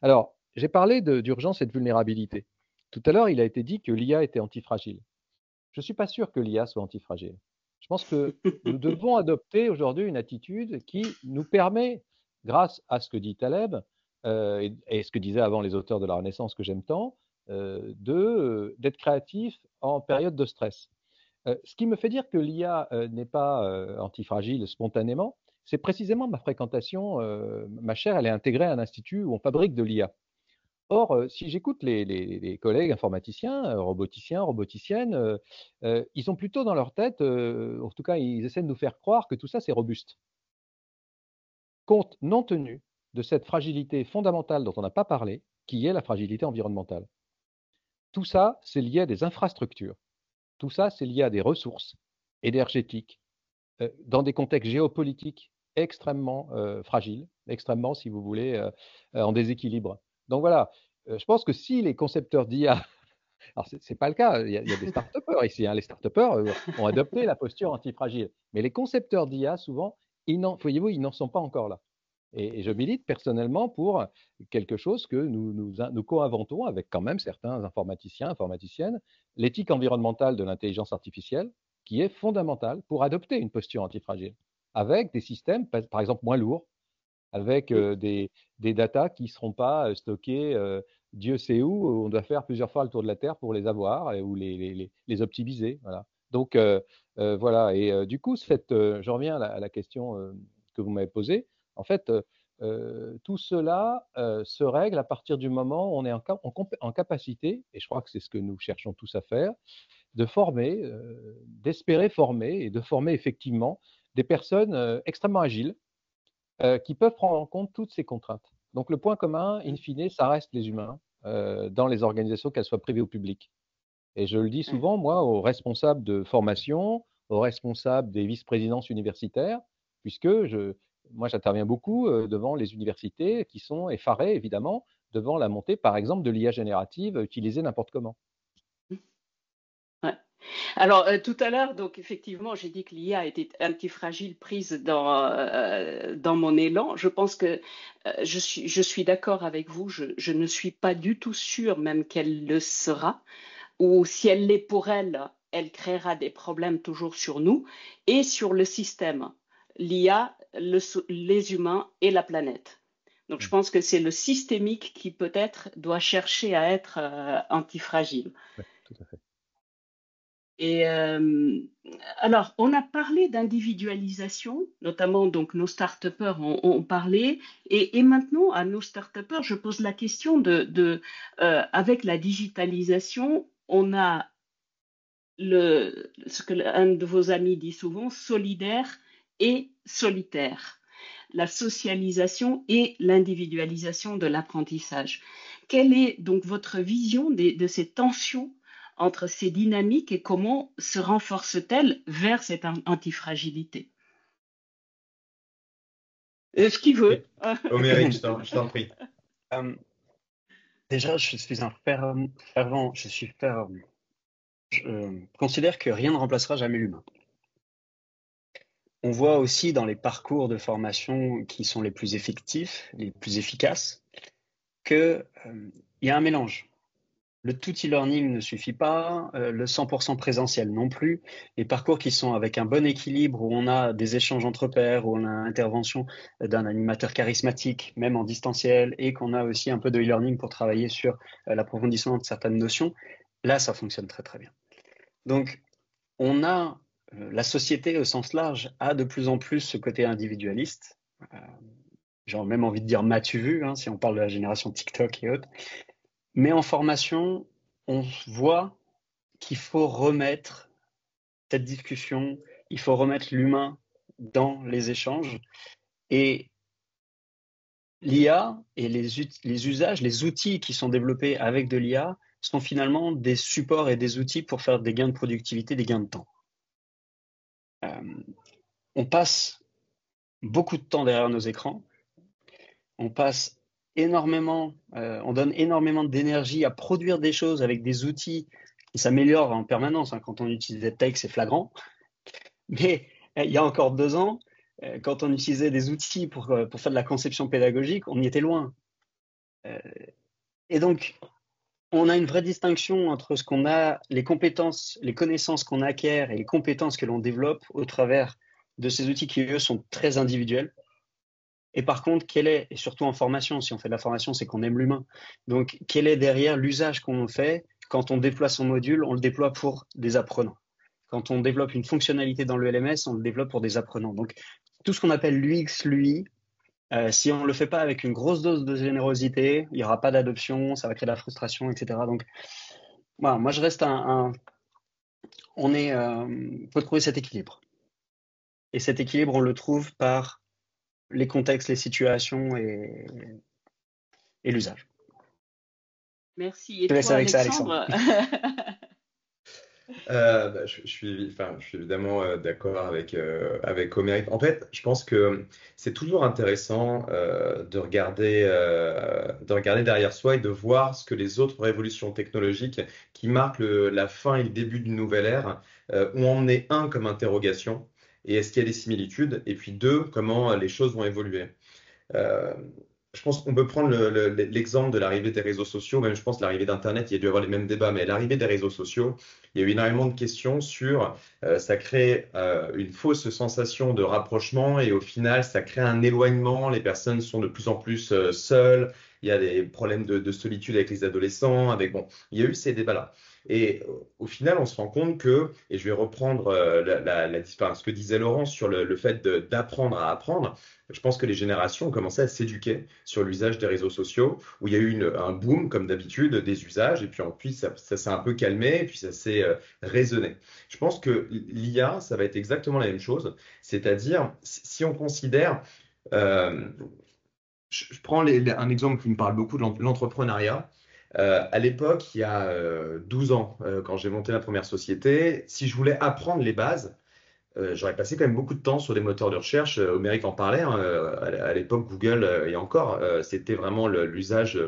Alors, j'ai parlé d'urgence et de vulnérabilité. Tout à l'heure, il a été dit que l'IA était antifragile. Je ne suis pas sûr que l'IA soit antifragile. Je pense que nous devons adopter aujourd'hui une attitude qui nous permet, grâce à ce que dit Taleb et ce que disaient avant les auteurs de la Renaissance que j'aime tant, d'être créatif en période de stress. Ce qui me fait dire que l'IA n'est pas antifragile spontanément, c'est précisément ma fréquentation. Ma chaire, elle est intégrée à un institut où on fabrique de l'IA. Or, si j'écoute les collègues informaticiens, roboticiennes, ils ont plutôt dans leur tête, en tout cas, ils essaient de nous faire croire que tout ça, c'est robuste. Compte non tenu de cette fragilité fondamentale dont on n'a pas parlé, qui est la fragilité environnementale. Tout ça, c'est lié à des infrastructures. Tout ça, c'est lié à des ressources énergétiques, dans des contextes géopolitiques extrêmement fragiles, extrêmement, si vous voulez, en déséquilibre. Donc voilà, je pense que si les concepteurs d'IA, alors ce n'est pas le cas, il y a des start-upers ici, hein, les start-upers ont adopté la posture antifragile, mais les concepteurs d'IA, souvent, voyez-vous, ils n'en sont pas encore là. Et je milite personnellement pour quelque chose que nous co-inventons avec quand même certains informaticiens, informaticiennes, l'éthique environnementale de l'intelligence artificielle, qui est fondamentale pour adopter une posture antifragile, avec des systèmes, par exemple, moins lourds, avec des datas qui ne seront pas stockées Dieu sait où on doit faire plusieurs fois le tour de la Terre pour les avoir ou les optimiser. Voilà. Donc, voilà. Et du coup, je reviens à la question que vous m'avez posée. En fait, tout cela se règle à partir du moment où on est en capacité, et je crois que c'est ce que nous cherchons tous à faire, de former, d'espérer former et de former effectivement des personnes extrêmement agiles qui peuvent prendre en compte toutes ces contraintes. Donc le point commun, in fine, ça reste les humains dans les organisations, qu'elles soient privées ou publiques. Et je le dis souvent, moi, aux responsables de formation, aux responsables des vice-présidences universitaires, puisque moi, j'interviens beaucoup devant les universités qui sont effarées, évidemment, devant la montée, par exemple, de l'IA générative utilisée n'importe comment. Ouais. Alors, tout à l'heure, donc effectivement, j'ai dit que l'IA était antifragile prise dans mon élan. Je pense que je suis d'accord avec vous. Je ne suis pas du tout sûre même qu'elle le sera, ou si elle l'est pour elle, elle créera des problèmes toujours sur nous et sur le système, l'IA, les humains et la planète. Donc, je pense que c'est le systémique qui peut-être doit chercher à être antifragile. Oui, tout à fait. Et alors, on a parlé d'individualisation, notamment donc nos start-upers ont parlé, et maintenant à nos start-upers, je pose la question avec la digitalisation, on a ce que un de vos amis dit souvent, solidaire et solitaire, la socialisation et l'individualisation de l'apprentissage. Quelle est donc votre vision de ces tensions entre ces dynamiques et comment se renforce-t-elle vers cette antifragilité? Ce qu'il veut. Oméric, je t'en prie. Déjà, je considère que rien ne remplacera jamais l'humain. On voit aussi dans les parcours de formation qui sont les plus effectifs, les plus efficaces, qu'il y a un mélange. Le tout e-learning ne suffit pas, le 100% présentiel non plus. Les parcours qui sont avec un bon équilibre, où on a des échanges entre pairs, où on a l'intervention d'un animateur charismatique, même en distanciel, et qu'on a aussi un peu de e-learning pour travailler sur l'approfondissement de certaines notions, là, ça fonctionne très très bien. Donc, la société au sens large a de plus en plus ce côté individualiste. J'ai même envie de dire m'as-tu vu, si on parle de la génération TikTok et autres. Mais en formation, on voit qu'il faut remettre cette discussion, il faut remettre l'humain dans les échanges. Et l'IA et les usages, les outils qui sont développés avec de l'IA sont finalement des supports et des outils pour faire des gains de productivité, des gains de temps. On passe beaucoup de temps derrière nos écrans. On passe on donne énormément d'énergie à produire des choses avec des outils il s'améliore en permanence. Quand on utilisait Take, c'est flagrant. Mais il y a encore 2 ans, quand on utilisait des outils pour faire de la conception pédagogique, on y était loin. Et donc, on a une vraie distinction entre ce qu'on a, les compétences, les connaissances qu'on acquiert et les compétences que l'on développe au travers de ces outils qui, eux, sont très individuels. Et par contre, et surtout en formation, si on fait de la formation, c'est qu'on aime l'humain. Donc, quel est derrière l'usage qu'on fait quand on déploie son module, on le déploie pour des apprenants. Quand on développe une fonctionnalité dans le LMS, on le développe pour des apprenants. Donc, tout ce qu'on appelle l'UX, l'UI, si on ne le fait pas avec une grosse dose de générosité, il n'y aura pas d'adoption, ça va créer de la frustration, etc. Donc, voilà, moi, je reste faut trouver cet équilibre. Et cet équilibre, on le trouve par les contextes, les situations et l'usage. Merci. Et toi, Alexandre? Je suis évidemment d'accord avec Omeric. En fait, je pense que c'est toujours intéressant de regarder derrière soi et de voir ce que les autres révolutions technologiques qui marquent la fin et le début d'une nouvelle ère ont emmené, comme interrogation, et est-ce qu'il y a des similitudes, et puis 2, comment les choses vont évoluer. Je pense qu'on peut prendre l'exemple de l'arrivée des réseaux sociaux, même je pense l'arrivée d'Internet, il y a dû y avoir les mêmes débats, mais l'arrivée des réseaux sociaux, il y a eu énormément de questions sur ça crée une fausse sensation de rapprochement et au final, ça crée un éloignement, les personnes sont de plus en plus seules, il y a des problèmes de solitude avec les adolescents, il y a eu ces débats-là. Et au final, on se rend compte que, et je vais reprendre ce que disait Laurence sur le fait d'apprendre à apprendre, je pense que les générations ont commencé à s'éduquer sur l'usage des réseaux sociaux, où il y a eu un boom, comme d'habitude, des usages, et puis ensuite, ça s'est un peu calmé, et puis ça s'est raisonné. Je pense que l'IA, ça va être exactement la même chose, c'est-à-dire, si on considère, je prends un exemple qui me parle beaucoup de l'entrepreneuriat. À l'époque, il y a 12 ans, quand j'ai monté ma première société, si je voulais apprendre les bases, j'aurais passé quand même beaucoup de temps sur des moteurs de recherche. Omeric en parlait, hein, à l'époque, Google et encore, c'était vraiment l'usage,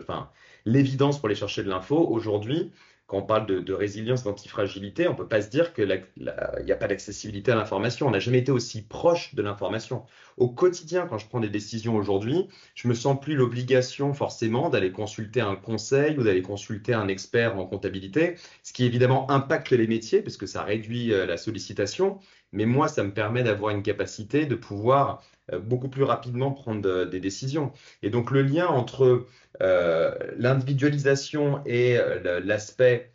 l'évidence pour aller chercher de l'info. Aujourd'hui, quand on parle de résilience, d'antifragilité, on ne peut pas se dire qu'il n'y a pas d'accessibilité à l'information. On n'a jamais été aussi proche de l'information. Au quotidien, quand je prends des décisions aujourd'hui, je me sens plus l'obligation forcément d'aller consulter un conseil ou d'aller consulter un expert en comptabilité, ce qui évidemment impacte les métiers parce que ça réduit la sollicitation. Mais moi, ça me permet d'avoir une capacité de pouvoir beaucoup plus rapidement prendre des décisions. Et donc, le lien entre l'individualisation et l'aspect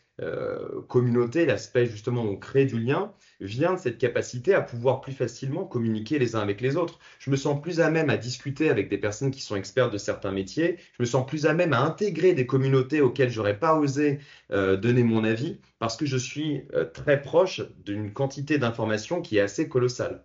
communauté, l'aspect justement où on crée du lien, vient de cette capacité à pouvoir plus facilement communiquer les uns avec les autres. Je me sens plus à même à discuter avec des personnes qui sont expertes de certains métiers. Je me sens plus à même à intégrer des communautés auxquelles j'aurais pas osé donner mon avis parce que je suis très proche d'une quantité d'informations qui est assez colossale.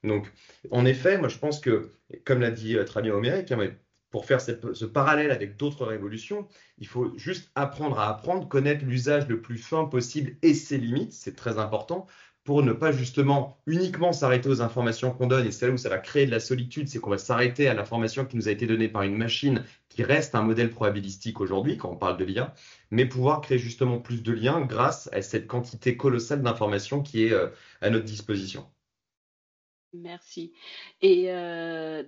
Donc, en effet, moi je pense que, comme l'a dit très bien Omeric, hein, pour faire ce parallèle avec d'autres révolutions, il faut juste apprendre à apprendre, connaître l'usage le plus fin possible et ses limites, c'est très important, pour ne pas justement uniquement s'arrêter aux informations qu'on donne. Et c'est là où ça va créer de la solitude, c'est qu'on va s'arrêter à l'information qui nous a été donnée par une machine qui reste un modèle probabilistique aujourd'hui quand on parle de l'IA, mais pouvoir créer justement plus de liens grâce à cette quantité colossale d'informations qui est à notre disposition. Merci. Et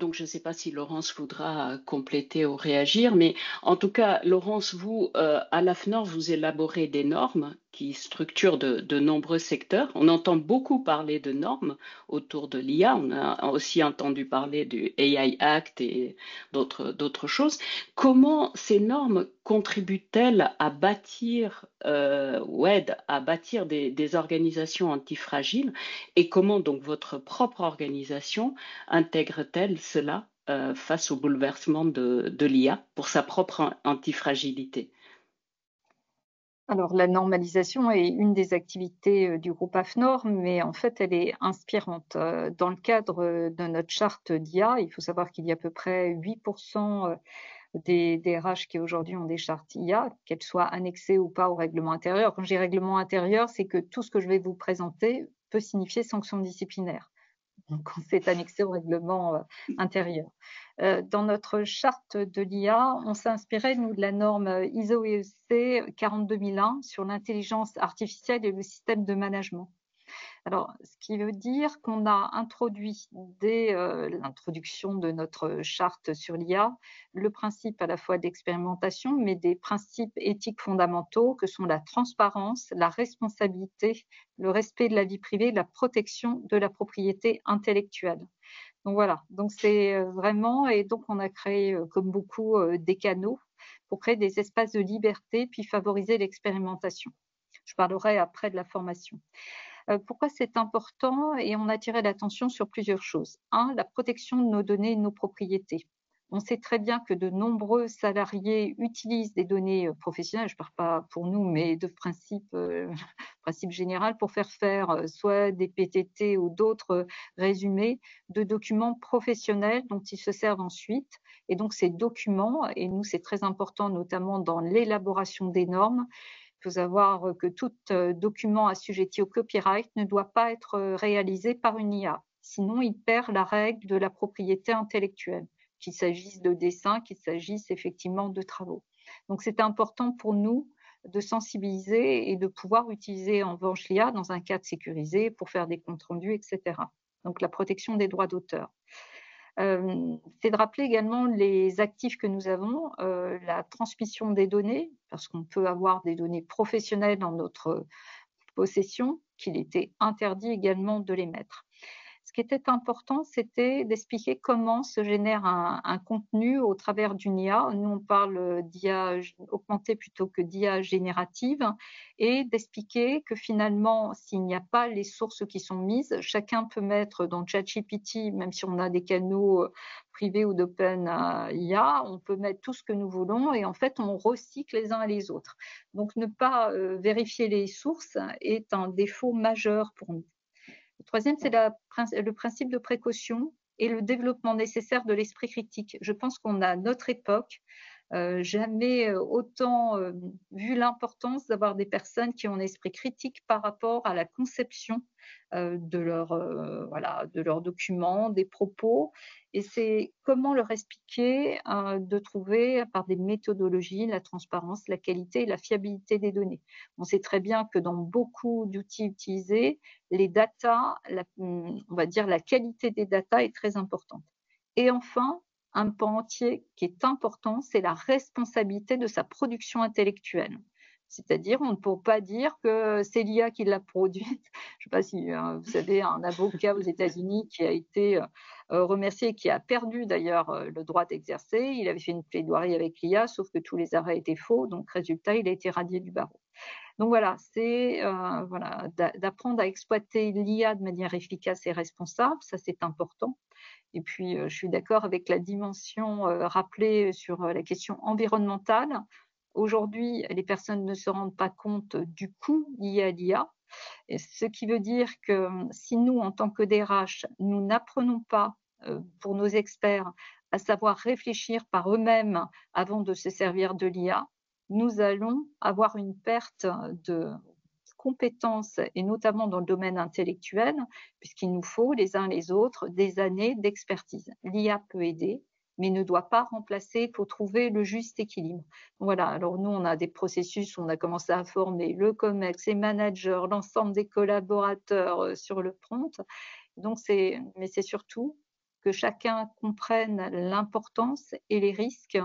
donc, je ne sais pas si Laurence voudra compléter ou réagir, mais en tout cas, Laurence, vous, à l'AFNOR, vous élaborez des normes qui structurent de nombreux secteurs. On entend beaucoup parler de normes autour de l'IA. On a aussi entendu parler du AI Act et d'autres choses. Comment ces normes contribuent-elles à bâtir ou aident à bâtir des organisations antifragiles et comment donc votre propre organisation intègre-t-elle cela face au bouleversement de l'IA pour sa propre antifragilité? Alors, la normalisation est une des activités du groupe AFNOR, mais en fait, elle est inspirante. Dans le cadre de notre charte d'IA, il faut savoir qu'il y a à peu près 8% des RH qui aujourd'hui ont des chartes IA, qu'elles soient annexées ou pas au règlement intérieur. Quand je dis règlement intérieur, c'est que tout ce que je vais vous présenter peut signifier sanction disciplinaire. qu'on s'est annexé au règlement intérieur. Dans notre charte de l'IA, on s'est inspiré, nous, de la norme ISO/IEC 42001 sur l'intelligence artificielle et le système de management. Alors, ce qui veut dire qu'on a introduit dès l'introduction de notre charte sur l'IA le principe à la fois d'expérimentation, mais des principes éthiques fondamentaux que sont la transparence, la responsabilité, le respect de la vie privée, la protection de la propriété intellectuelle. Donc voilà, donc c'est vraiment, et donc on a créé, comme beaucoup, des canaux pour créer des espaces de liberté, puis favoriser l'expérimentation. Je parlerai après de la formation. Pourquoi c'est important? Et on a tiré l'attention sur plusieurs choses. Un, la protection de nos données et de nos propriétés. On sait très bien que de nombreux salariés utilisent des données professionnelles, je ne parle pas pour nous, mais de principe général, pour faire soit des PTT ou d'autres résumés de documents professionnels dont ils se servent ensuite. Et donc ces documents, et nous c'est très important notamment dans l'élaboration des normes, il faut savoir que tout document assujetti au copyright ne doit pas être réalisé par une IA. Sinon, il perd la règle de la propriété intellectuelle, qu'il s'agisse de dessins, qu'il s'agisse effectivement de travaux. Donc, c'est important pour nous de sensibiliser et de pouvoir utiliser en revanche l'IA dans un cadre sécurisé pour faire des comptes rendus, etc. Donc, la protection des droits d'auteur. C'est de rappeler également les actifs que nous avons, la transmission des données, parce qu'on peut avoir des données professionnelles dans notre possession, qu'il était interdit également de les mettre. Ce qui était important, c'était d'expliquer comment se génère un contenu au travers d'une IA. Nous, on parle d'IA augmentée plutôt que d'IA générative, et d'expliquer que finalement, s'il n'y a pas les sources qui sont mises, chacun peut mettre dans ChatGPT, même si on a des canaux privés ou d'open IA, on peut mettre tout ce que nous voulons et en fait, on recycle les uns et les autres. Donc, ne pas vérifier les sources est un défaut majeur pour nous. Le troisième, c'est le principe de précaution et le développement nécessaire de l'esprit critique. Je pense qu'on a, à notre époque, jamais autant vu l'importance d'avoir des personnes qui ont un esprit critique par rapport à la conception de leurs documents, des propos. Et c'est comment leur expliquer de trouver, par des méthodologies, la transparence, la qualité et la fiabilité des données. On sait très bien que dans beaucoup d'outils utilisés, les data, on va dire la qualité des data est très importante. Et enfin, un pan entier qui est important, c'est la responsabilité de sa production intellectuelle. C'est-à-dire, on ne peut pas dire que c'est l'IA qui l'a produite. Je ne sais pas si vous savez, un avocat aux États-Unis qui a été remercié et qui a perdu d'ailleurs le droit d'exercer. Il avait fait une plaidoirie avec l'IA, sauf que tous les arrêts étaient faux. Donc, résultat, il a été radié du barreau. Donc voilà, c'est d'apprendre à exploiter l'IA de manière efficace et responsable. Ça, c'est important. Et puis, je suis d'accord avec la dimension rappelée sur la question environnementale. Aujourd'hui, les personnes ne se rendent pas compte du coût lié à l'IA, ce qui veut dire que si nous, en tant que DRH, nous n'apprenons pas pour nos experts à savoir réfléchir par eux-mêmes avant de se servir de l'IA, nous allons avoir une perte de compétences, et notamment dans le domaine intellectuel, puisqu'il nous faut les uns les autres des années d'expertise. L'IA peut aider, mais ne doit pas remplacer, il faut trouver le juste équilibre. Voilà, alors nous, on a des processus où on a commencé à former le COMEX, les managers, l'ensemble des collaborateurs sur le prompt. Donc mais c'est surtout que chacun comprenne l'importance et les risques.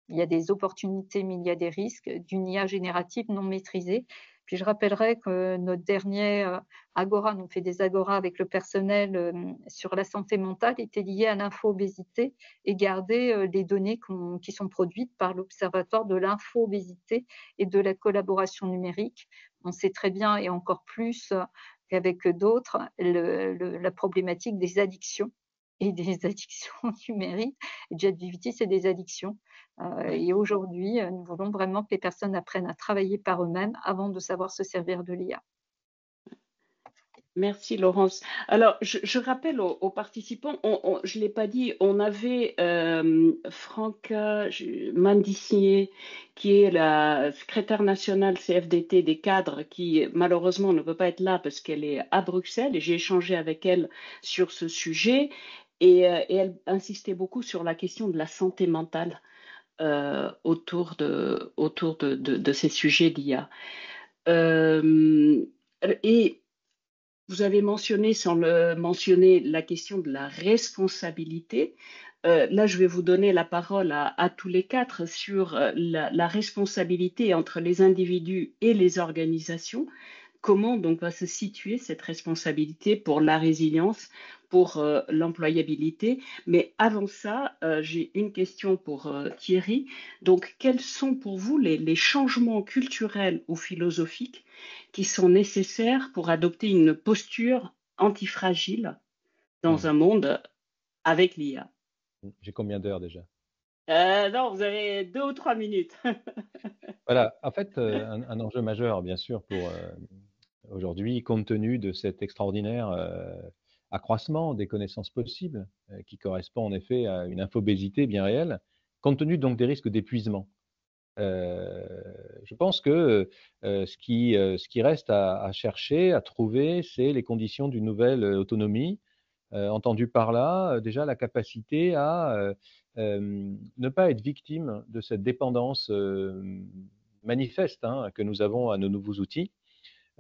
Il y a des opportunités, mais il y a des risques d'une IA générative non maîtrisée. Puis je rappellerai que notre dernier Agora, nous fait des Agora avec le personnel sur la santé mentale, était lié à l'info-obésité et garder les données qui sont produites par l'Observatoire de l'info-obésité et de la collaboration numérique. On sait très bien, et encore plus qu'avec d'autres, la problématique des addictions et des addictions numériques. ChatGPT, c'est des addictions. Et aujourd'hui, nous voulons vraiment que les personnes apprennent à travailler par eux-mêmes avant de savoir se servir de l'IA. Merci Laurence. Alors, je rappelle aux participants, je ne l'ai pas dit, on avait Franca Mandicier, qui est la secrétaire nationale CFDT des cadres, qui malheureusement ne peut pas être là parce qu'elle est à Bruxelles, et j'ai échangé avec elle sur ce sujet, et elle insistait beaucoup sur la question de la santé mentale autour de ces sujets d'IA. Et vous avez mentionné, sans le mentionner, la question de la responsabilité. Là, je vais vous donner la parole à tous les quatre sur la responsabilité entre les individus et les organisations. Comment donc va se situer cette responsabilité pour la résilience, pour l'employabilité? Mais avant ça, j'ai une question pour Thierry. Donc, quels sont pour vous les changements culturels ou philosophiques qui sont nécessaires pour adopter une posture antifragile dans un monde avec l'IA? J'ai combien d'heures déjà? Non, vous avez 2 ou 3 minutes. Voilà, en fait, un enjeu majeur, bien sûr, pour aujourd'hui, compte tenu de cet extraordinaire accroissement des connaissances possibles, qui correspond en effet à une infobésité bien réelle, compte tenu donc des risques d'épuisement. Je pense que ce qui reste à chercher, à trouver, c'est les conditions d'une nouvelle autonomie. Entendu par là, déjà la capacité à ne pas être victime de cette dépendance manifeste que nous avons à nos nouveaux outils.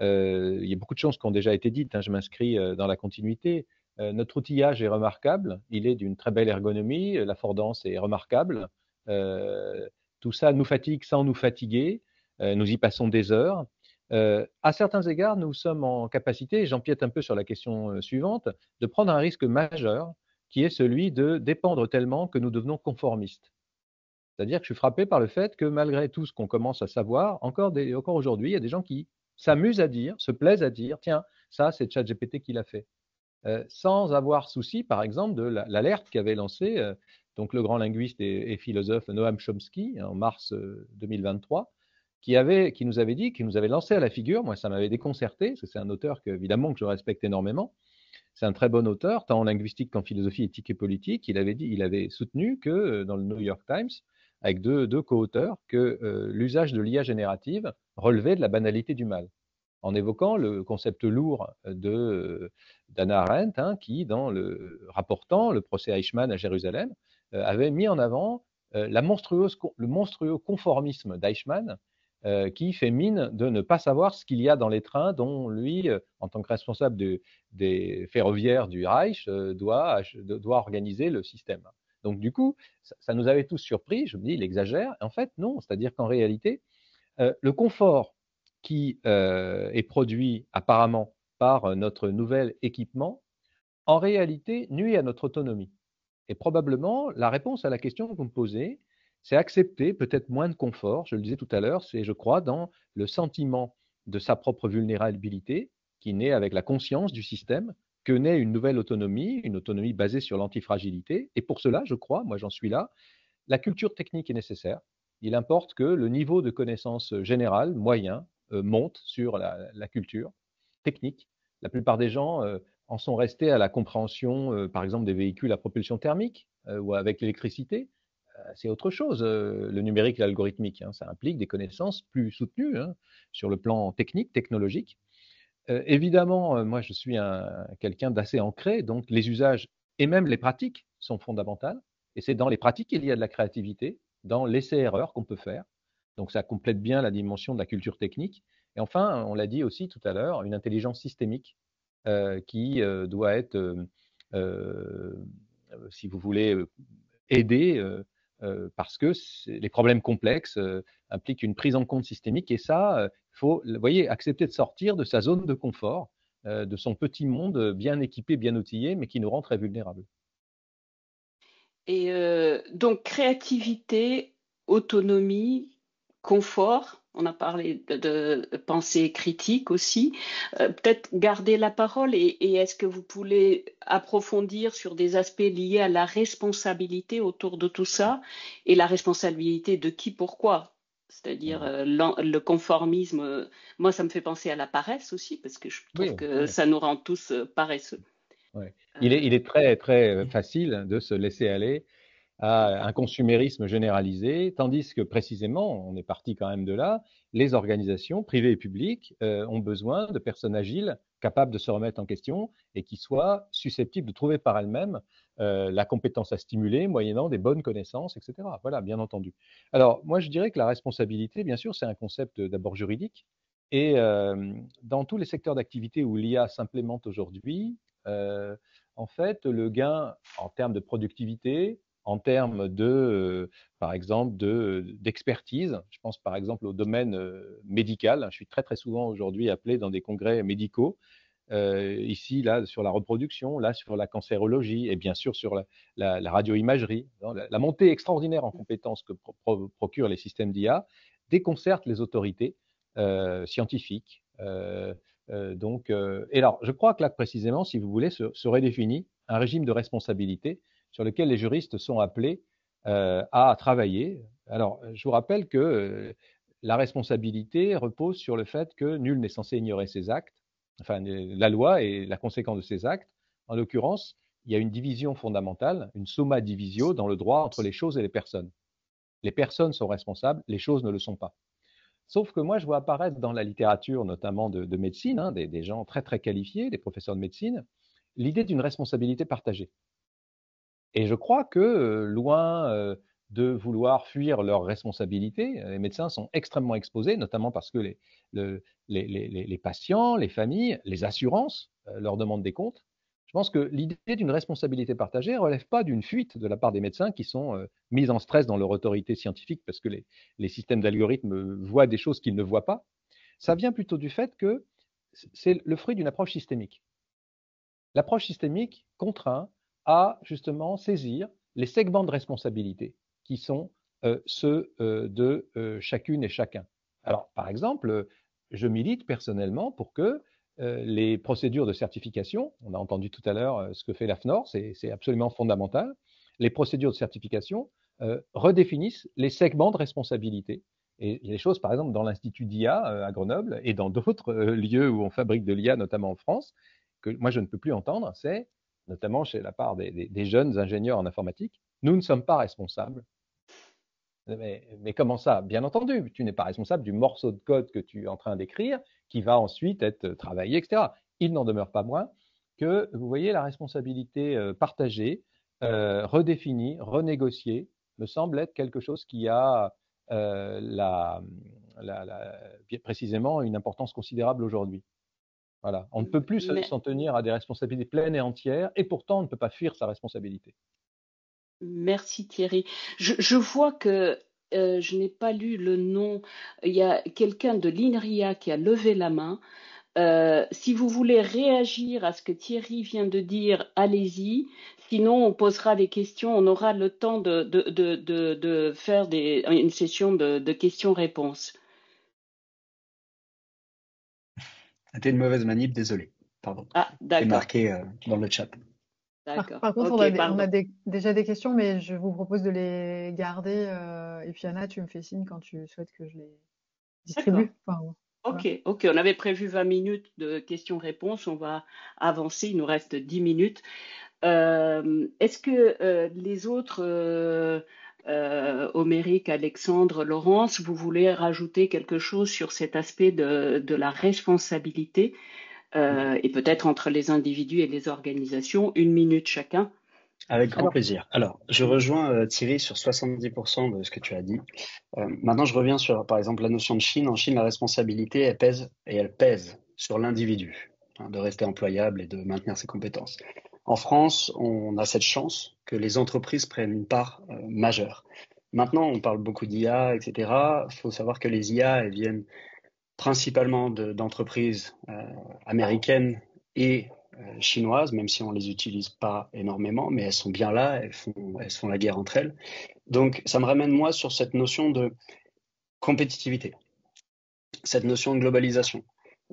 Il y a beaucoup de choses qui ont déjà été dites, je m'inscris dans la continuité. Notre outillage est remarquable, il est d'une très belle ergonomie, l'affordance est remarquable. Tout ça nous fatigue sans nous fatiguer, nous y passons des heures. À certains égards, nous sommes en capacité, et j'empiète un peu sur la question suivante, de prendre un risque majeur qui est celui de dépendre tellement que nous devenons conformistes. C'est-à-dire que je suis frappé par le fait que malgré tout ce qu'on commence à savoir, encore aujourd'hui, il y a des gens qui s'amusent à dire, se plaisent à dire, tiens, ça c'est ChatGPT qui l'a fait. Sans avoir souci, par exemple, de l'alerte qu'avait lancée donc le grand linguiste et philosophe Noam Chomsky en mars 2023, qui nous avait dit, qui nous avait lancé à la figure. Moi, ça m'avait déconcerté, parce que c'est un auteur évidemment que je respecte énormément. C'est un très bon auteur, tant en linguistique qu'en philosophie éthique et politique. Il avait soutenu que dans le New York Times, avec deux co-auteurs, que l'usage de l'IA générative relevait de la banalité du mal, en évoquant le concept lourd d'Hannah Arendt, qui, rapportant le procès Eichmann à Jérusalem, avait mis en avant le monstrueux conformisme d'Eichmann, qui fait mine de ne pas savoir ce qu'il y a dans les trains dont lui, en tant que responsable des ferroviaires du Reich, doit organiser le système. Donc du coup, ça nous avait tous surpris. Je me dis, il exagère. En fait, non. C'est-à-dire qu'en réalité, le confort qui est produit apparemment par notre nouvel équipement, en réalité, nuit à notre autonomie. Et probablement, la réponse à la question que vous me posez, c'est accepter peut-être moins de confort. Je le disais tout à l'heure, c'est, je crois, dans le sentiment de sa propre vulnérabilité, qui naît avec la conscience du système, que naît une nouvelle autonomie, une autonomie basée sur l'antifragilité. Et pour cela, je crois, moi j'en suis là, la culture technique est nécessaire. Il importe que le niveau de connaissance générale, moyen, monte sur la culture technique. La plupart des gens en sont restés à la compréhension, par exemple, des véhicules à propulsion thermique ou avec l'électricité. C'est autre chose, le numérique et l'algorithmique. Ça implique des connaissances plus soutenues sur le plan technique, technologique. Évidemment, moi, je suis quelqu'un d'assez ancré, donc les usages et même les pratiques sont fondamentales. Et c'est dans les pratiques qu'il y a de la créativité, dans l'essai-erreur qu'on peut faire. Donc ça complète bien la dimension de la culture technique. Et enfin, on l'a dit aussi tout à l'heure, une intelligence systémique qui doit être, si vous voulez, aidée parce que les problèmes complexes impliquent une prise en compte systémique. Et ça, il faut, vous voyez, accepter de sortir de sa zone de confort, de son petit monde bien équipé, bien outillé, mais qui nous rend très vulnérables. Et donc, créativité, autonomie, confort, on a parlé de pensée critique aussi. Peut-être garder la parole et est-ce que vous pouvez approfondir sur des aspects liés à la responsabilité autour de tout ça et la responsabilité de qui, pourquoi? C'est-à-dire le conformisme. Moi, ça me fait penser à la paresse aussi, parce que je trouve Oui, que oui. ça nous rend tous paresseux. Ouais. Il est très, très facile de se laisser aller à un consumérisme généralisé, tandis que précisément, on est parti quand même de là, les organisations privées et publiques ont besoin de personnes agiles, capables de se remettre en question et qui soient susceptibles de trouver par elles-mêmes la compétence à stimuler, moyennant des bonnes connaissances, etc. Voilà, bien entendu. Alors, moi, je dirais que la responsabilité, bien sûr, c'est un concept d'abord juridique. Et dans tous les secteurs d'activité où l'IA s'implémente aujourd'hui, en fait, le gain en termes de productivité, en termes de, par exemple, d'expertise. Je pense par exemple au domaine médical. Je suis très très souvent aujourd'hui appelé dans des congrès médicaux, ici, là, sur la reproduction, là, sur la cancérologie et bien sûr sur la radioimagerie. La montée extraordinaire en compétences que procurent les systèmes d'IA déconcerte les autorités scientifiques. Et alors, je crois que là, précisément, si vous voulez, serait défini un régime de responsabilité sur lequel les juristes sont appelés à travailler. Alors, je vous rappelle que la responsabilité repose sur le fait que nul n'est censé ignorer ses actes, enfin, la loi est la conséquence de ses actes. En l'occurrence, il y a une division fondamentale, une summa divisio dans le droit entre les choses et les personnes. Les personnes sont responsables, les choses ne le sont pas. Sauf que moi, je vois apparaître dans la littérature, notamment de médecine, hein, des gens très très qualifiés, des professeurs de médecine, l'idée d'une responsabilité partagée. Et je crois que loin de vouloir fuir leurs responsabilités, les médecins sont extrêmement exposés, notamment parce que les patients, les familles, les assurances leur demandent des comptes. Je pense que l'idée d'une responsabilité partagée ne relève pas d'une fuite de la part des médecins qui sont mis en stress dans leur autorité scientifique parce que les systèmes d'algorithmes voient des choses qu'ils ne voient pas. Ça vient plutôt du fait que c'est le fruit d'une approche systémique. L'approche systémique contraint à justement saisir les segments de responsabilité qui sont ceux de chacune et chacun. Alors, par exemple, je milite personnellement pour que les procédures de certification, on a entendu tout à l'heure ce que fait l'AFNOR, c'est absolument fondamental, les procédures de certification redéfinissent les segments de responsabilité. Et il y a des choses, par exemple, dans l'Institut d'IA à Grenoble et dans d'autres lieux où on fabrique de l'IA, notamment en France, que moi je ne peux plus entendre, c'est, notamment chez la part des jeunes ingénieurs en informatique, nous ne sommes pas responsables. Mais comment ça? Bien entendu, tu n'es pas responsable du morceau de code que tu es en train d'écrire, qui va ensuite être travaillé, etc. Il n'en demeure pas moins que, vous voyez, la responsabilité partagée, redéfinie, renégociée, me semble être quelque chose qui a précisément une importance considérable aujourd'hui. Voilà. On ne peut plus s'en tenir à des responsabilités pleines et entières, et pourtant on ne peut pas fuir sa responsabilité. Merci Thierry. Je vois que je n'ai pas lu le nom. Il y a quelqu'un de l'INRIA qui a levé la main. Si vous voulez réagir à ce que Thierry vient de dire, allez-y. Sinon, on posera des questions. On aura le temps de faire une session de questions-réponses. C'était une mauvaise manip, désolé. Pardon. Ah, d'accord. C'est marqué dans le chat. D'accord. Par contre, Ok, on a déjà des questions, mais je vous propose de les garder. Et puis Anna, tu me fais signe quand tu souhaites que je les distribue. Enfin, Ok, ok. On avait prévu 20 minutes de questions-réponses. On va avancer. Il nous reste 10 minutes. Est-ce que les autres, Oméric, Alexandre, Laurence, vous voulez rajouter quelque chose sur cet aspect de la responsabilité et peut-être entre les individus et les organisations, 1 minute chacun? Avec grand plaisir. Alors, je rejoins Thierry sur 70% de ce que tu as dit. Maintenant, je reviens sur, par exemple, la notion de Chine. En Chine, la responsabilité, elle pèse sur l'individu, de rester employable et de maintenir ses compétences. En France, on a cette chance que les entreprises prennent une part majeure. Maintenant, on parle beaucoup d'IA, etc. Il faut savoir que les IA, elles viennent principalement d'entreprises américaines et chinoises, même si on les utilise pas énormément, mais elles sont bien là, elles font la guerre entre elles. Donc, ça me ramène moi sur cette notion de compétitivité, cette notion de globalisation,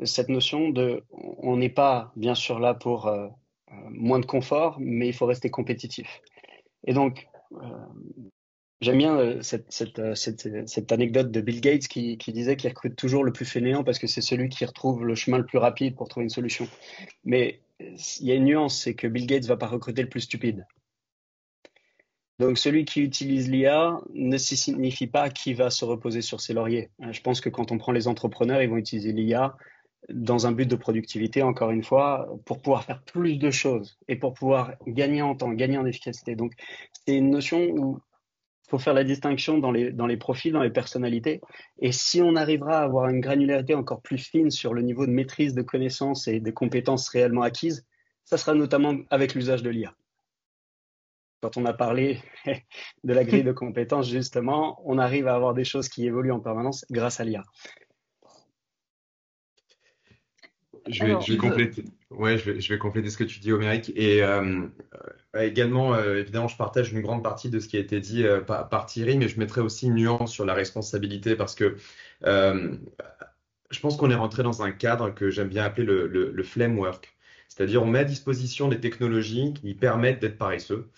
cette notion de, on n'est pas bien sûr là pour moins de confort, mais il faut rester compétitif. Et donc, J'aime bien cette anecdote de Bill Gates qui disait qu'il recrute toujours le plus fainéant parce que c'est celui qui retrouve le chemin le plus rapide pour trouver une solution. Mais il y a une nuance, c'est que Bill Gates va pas recruter le plus stupide. Donc celui qui utilise l'IA ne signifie pas qu'il va se reposer sur ses lauriers. Je pense que quand on prend les entrepreneurs, ils vont utiliser l'IA dans un but de productivité, encore une fois, pour pouvoir faire plus de choses et pour pouvoir gagner en temps, gagner en efficacité. Donc c'est une notion où il faut faire la distinction dans les profils, dans les personnalités. Et si on arrivera à avoir une granularité encore plus fine sur le niveau de maîtrise de connaissances et de compétences réellement acquises, ça sera notamment avec l'usage de l'IA. Quand on a parlé de la grille de compétences, justement, on arrive à avoir des choses qui évoluent en permanence grâce à l'IA. Je vais compléter. Ouais, je vais compléter ce que tu dis, Oméric. Et également, évidemment, je partage une grande partie de ce qui a été dit par Thierry, mais je mettrai aussi une nuance sur la responsabilité parce que je pense qu'on est rentré dans un cadre que j'aime bien appeler le flame work. C'est-à-dire, on met à disposition des technologies qui permettent d'être paresseux,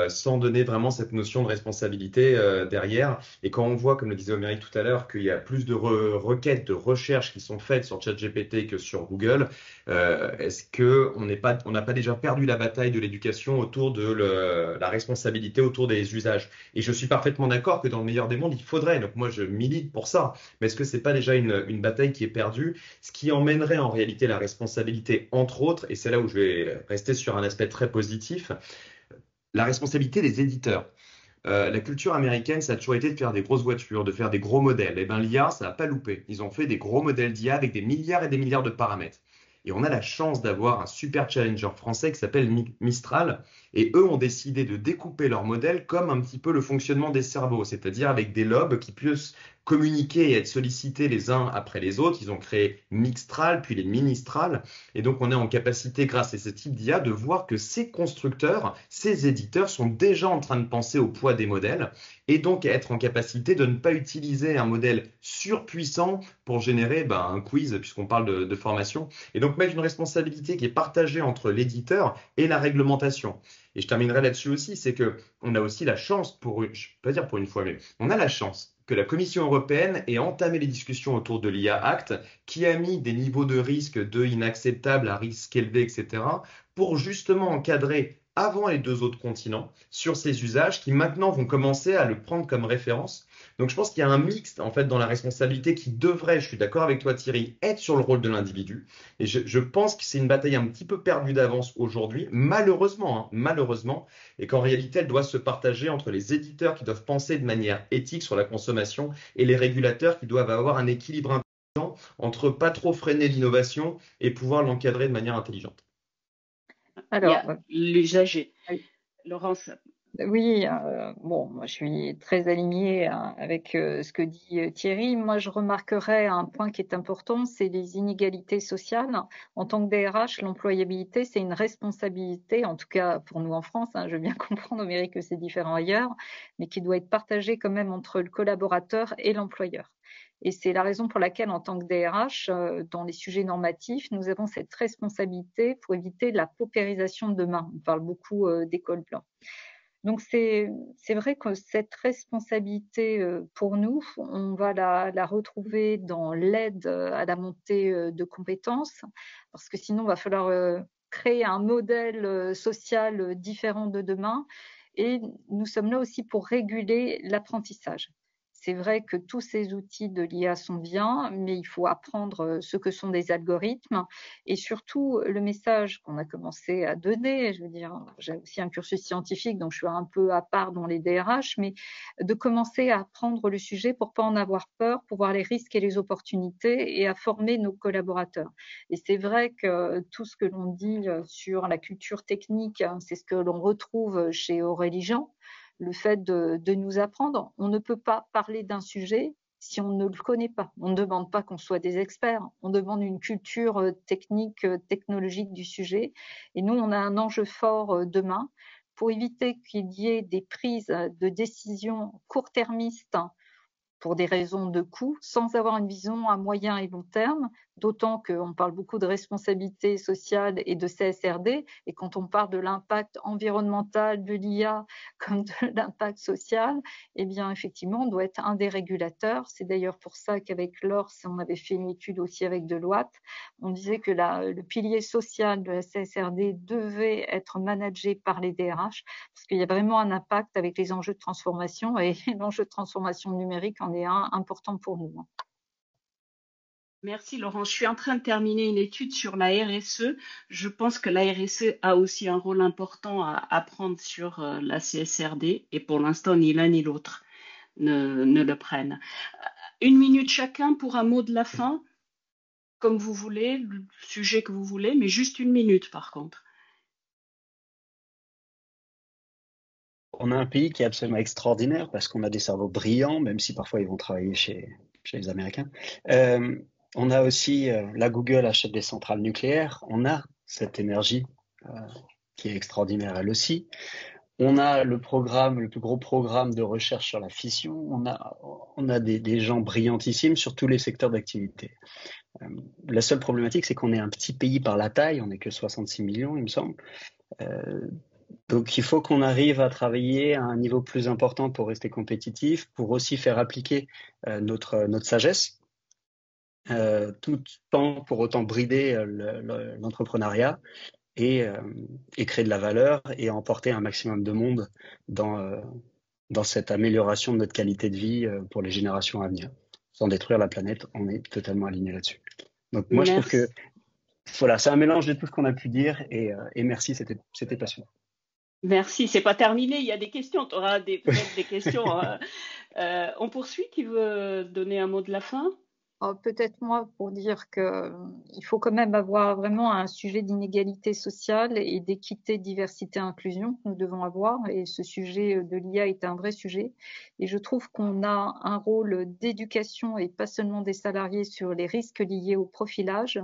sans donner vraiment cette notion de responsabilité derrière. Et quand on voit, comme le disait Oméric tout à l'heure, qu'il y a plus de requêtes, de recherches qui sont faites sur ChatGPT que sur Google, est-ce que on n'a pas déjà perdu la bataille de l'éducation autour de la responsabilité, autour des usages? Et je suis parfaitement d'accord que dans le meilleur des mondes, il faudrait. Donc moi, je milite pour ça. Mais est-ce que c'est pas déjà une bataille qui est perdue? Ce qui emmènerait en réalité la responsabilité, entre autres, et c'est là où je vais rester sur un aspect très positif, la responsabilité des éditeurs. La culture américaine, ça a toujours été de faire des grosses voitures, de faire des gros modèles. Et bien l'IA, ça n'a pas loupé. Ils ont fait des gros modèles d'IA avec des milliards et des milliards de paramètres. Et on a la chance d'avoir un super challenger français qui s'appelle Mistral. Et eux ont décidé de découper leur modèle comme un petit peu le fonctionnement des cerveaux, c'est-à-dire avec des lobes qui puissent communiquer et être sollicités les uns après les autres. Ils ont créé Mixtral, puis les Ministral. Et donc, on est en capacité, grâce à ce type d'IA, de voir que ces constructeurs, ces éditeurs sont déjà en train de penser au poids des modèles et donc à être en capacité de ne pas utiliser un modèle surpuissant pour générer un quiz, puisqu'on parle de formation. Et donc, mettre une responsabilité qui est partagée entre l'éditeur et la réglementation. Et je terminerai là-dessus aussi, c'est que on a aussi la chance, je ne peux pas dire pour une fois, mais on a la chance que la Commission européenne ait entamé les discussions autour de l'IA Act, qui a mis des niveaux de risque de inacceptable à risque élevé, etc., pour justement encadrer avant les deux autres continents sur ces usages qui maintenant vont commencer à le prendre comme référence. Donc je pense qu'il y a un mix en fait dans la responsabilité qui devrait, je suis d'accord avec toi Thierry, être sur le rôle de l'individu. Et je pense que c'est une bataille un petit peu perdue d'avance aujourd'hui, malheureusement, malheureusement, et qu'en réalité elle doit se partager entre les éditeurs qui doivent penser de manière éthique sur la consommation et les régulateurs qui doivent avoir un équilibre intelligent entre pas trop freiner l'innovation et pouvoir l'encadrer de manière intelligente. Il y a l'usager. Laurence. Oui, bon, moi je suis très alignée avec ce que dit Thierry. Moi, je remarquerais un point qui est important, c'est les inégalités sociales. En tant que DRH, l'employabilité, c'est une responsabilité, en tout cas pour nous en France, je veux bien comprendre, Amérique, que c'est différent ailleurs, mais qui doit être partagée quand même entre le collaborateur et l'employeur. Et c'est la raison pour laquelle, en tant que DRH, dans les sujets normatifs, nous avons cette responsabilité pour éviter la paupérisation de demain. On parle beaucoup d'école blanche. Donc c'est vrai que cette responsabilité pour nous, on va la retrouver dans l'aide à la montée de compétences, parce que sinon il va falloir créer un modèle social différent de demain. Et nous sommes là aussi pour réguler l'apprentissage. C'est vrai que tous ces outils de l'IA sont bien, mais il faut apprendre ce que sont des algorithmes et surtout le message qu'on a commencé à donner. Je veux dire, j'ai aussi un cursus scientifique, donc je suis un peu à part dans les DRH, mais de commencer à apprendre le sujet pour pas en avoir peur, pour voir les risques et les opportunités et à former nos collaborateurs. Et c'est vrai que tout ce que l'on dit sur la culture technique, c'est ce que l'on retrouve chez Aurélie Jean. Le fait de nous apprendre, on ne peut pas parler d'un sujet si on ne le connaît pas. On ne demande pas qu'on soit des experts, on demande une culture technique, technologique du sujet. Et nous, on a un enjeu fort demain pour éviter qu'il y ait des prises de décision court-termistes pour des raisons de coût, sans avoir une vision à moyen et long terme, d'autant qu'on parle beaucoup de responsabilité sociale et de CSRD, et quand on parle de l'impact environnemental de l'IA comme de l'impact social, eh bien effectivement, on doit être un des régulateurs. C'est d'ailleurs pour ça qu'avec l'ORS, on avait fait une étude aussi avec Deloitte, on disait que le pilier social de la CSRD devait être managé par les DRH, parce qu'il y a vraiment un impact avec les enjeux de transformation, et l'enjeu de transformation numérique en est un important pour nous. Merci Laurent. Je suis en train de terminer une étude sur la RSE. Je pense que la RSE a aussi un rôle important à prendre sur la CSRD, et pour l'instant, ni l'un ni l'autre ne le prennent. 1 minute chacun pour un mot de la fin, comme vous voulez, le sujet que vous voulez, mais juste 1 minute par contre. On a un pays qui est absolument extraordinaire parce qu'on a des cerveaux brillants, même si parfois ils vont travailler chez les Américains. On a aussi, la Google achète des centrales nucléaires. On a cette énergie qui est extraordinaire elle aussi. On a le plus gros programme de recherche sur la fission. On a des gens brillantissimes sur tous les secteurs d'activité. La seule problématique, c'est qu'on est un petit pays par la taille. On n'est que 66 millions, il me semble. Donc, il faut qu'on arrive à travailler à un niveau plus important pour rester compétitif, pour aussi faire appliquer notre sagesse, tout sans pour autant brider l'entrepreneuriat et créer de la valeur et emporter un maximum de monde dans cette amélioration de notre qualité de vie pour les générations à venir. Sans détruire la planète, on est totalement aligné là-dessus. Donc, moi, je trouve que voilà, c'est un mélange de tout ce qu'on a pu dire et merci, c'était passionnant. Merci, c'est pas terminé, il y a des questions, tu auras peut-être des questions. On poursuit, qui veut donner un mot de la fin? Peut-être moi pour dire qu'il faut quand même avoir vraiment un sujet d'inégalité sociale et d'équité, diversité, inclusion que nous devons avoir. Et ce sujet de l'IA est un vrai sujet. Et je trouve qu'on a un rôle d'éducation et pas seulement des salariés sur les risques liés au profilage.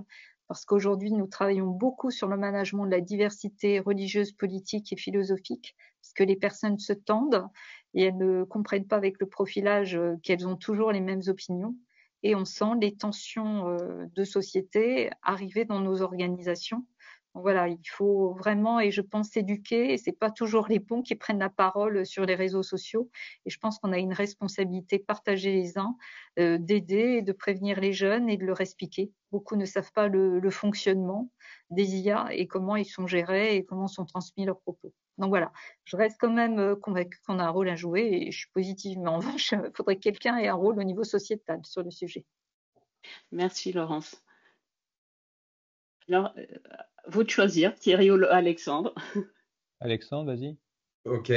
Parce qu'aujourd'hui, nous travaillons beaucoup sur le management de la diversité religieuse, politique et philosophique, parce que les personnes se tendent et elles ne comprennent pas avec le profilage qu'elles ont toujours les mêmes opinions. Et on sent les tensions de société arriver dans nos organisations. Donc voilà, il faut vraiment, et je pense, s'éduquer, et c'est pas toujours les bons qui prennent la parole sur les réseaux sociaux. Et je pense qu'on a une responsabilité partagée les uns, d'aider, de prévenir les jeunes et de leur expliquer. Beaucoup ne savent pas le fonctionnement des IA et comment ils sont gérés et comment sont transmis leurs propos. Donc voilà, je reste quand même convaincue qu'on a un rôle à jouer et je suis positive, mais en revanche, il faudrait que quelqu'un ait un rôle au niveau sociétal sur le sujet. Merci Laurence. Alors, vous de choisir, Thierry ou Alexandre. Alexandre, vas-y. Ok.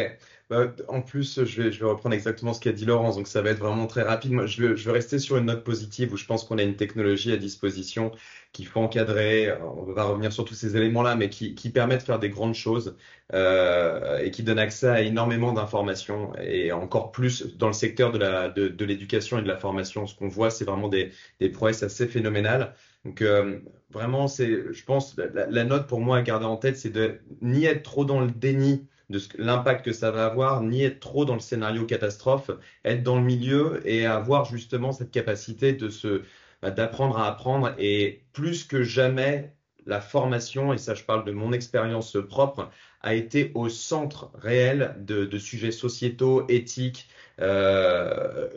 En plus, je vais reprendre exactement ce qu'a dit Laurence, donc ça va être vraiment très rapide. Moi, je veux rester sur une note positive où je pense qu'on a une technologie à disposition qu'il faut encadrer. On va revenir sur tous ces éléments-là, mais qui permet de faire des grandes choses et qui donne accès à énormément d'informations et encore plus dans le secteur de l'éducation et de la formation. Ce qu'on voit, c'est vraiment des prouesses assez phénoménales. Donc vraiment, je pense, la note pour moi à garder en tête, c'est de ni être trop dans le déni de l'impact que ça va avoir, ni être trop dans le scénario catastrophe, être dans le milieu et avoir justement cette capacité d'apprendre à apprendre. Et plus que jamais, la formation, et ça je parle de mon expérience propre, a été au centre réel de sujets sociétaux, éthiques,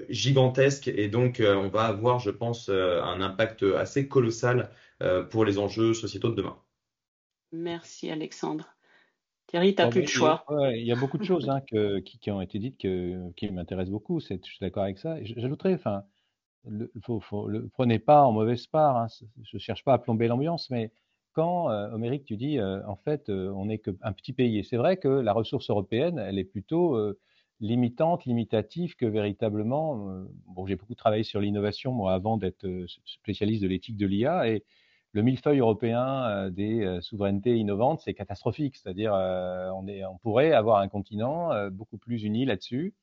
gigantesques. Et donc, on va avoir, je pense, un impact assez colossal pour les enjeux sociétaux de demain. Merci Alexandre. Thierry, tu n'as plus de choix. Il y a beaucoup de choses qui ont été dites qui m'intéressent beaucoup. Je suis d'accord avec ça. J'ajouterais, prenez pas en mauvaise part. Hein, je cherche pas à plomber l'ambiance, mais quand, Oméric, tu dis, en fait, on n'est qu'un petit pays. Et c'est vrai que la ressource européenne, elle est plutôt limitante, limitative que véritablement. Bon, j'ai beaucoup travaillé sur l'innovation, moi, avant d'être spécialiste de l'éthique de l'IA. Et le millefeuille européen des souverainetés innovantes, c'est catastrophique. C'est-à-dire, on pourrait avoir un continent beaucoup plus uni là-dessus.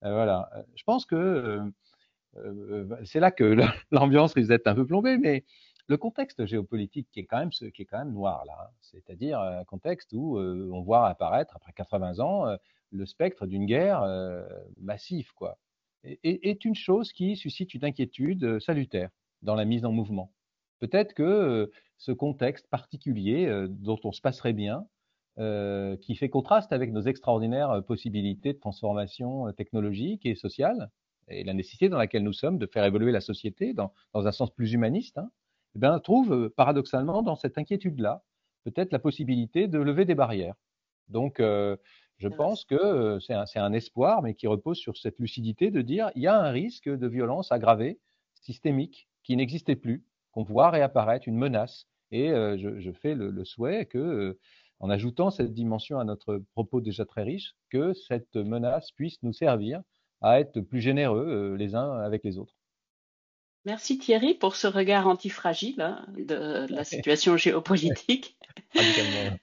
Voilà. Je pense que c'est là que l'ambiance risque d'être un peu plombée, mais le contexte géopolitique qui est quand même noir là, hein, c'est-à-dire un contexte où on voit apparaître après 80 ans le spectre d'une guerre massive, quoi, est une chose qui suscite une inquiétude salutaire dans la mise en mouvement. Peut-être que ce contexte particulier dont on se passerait bien, qui fait contraste avec nos extraordinaires possibilités de transformation technologique et sociale, et la nécessité dans laquelle nous sommes de faire évoluer la société dans un sens plus humaniste, hein, eh bien, trouve paradoxalement dans cette inquiétude-là peut-être la possibilité de lever des barrières. Donc, je pense que c'est un espoir, mais qui repose sur cette lucidité de dire il y a un risque de violence aggravée, systémique, qui n'existait plus, qu'on voit réapparaître, une menace. Et je fais le souhait que, en ajoutant cette dimension à notre propos déjà très riche, que cette menace puisse nous servir à être plus généreux les uns avec les autres. Merci Thierry pour ce regard antifragile hein, de la situation géopolitique. Radicalement.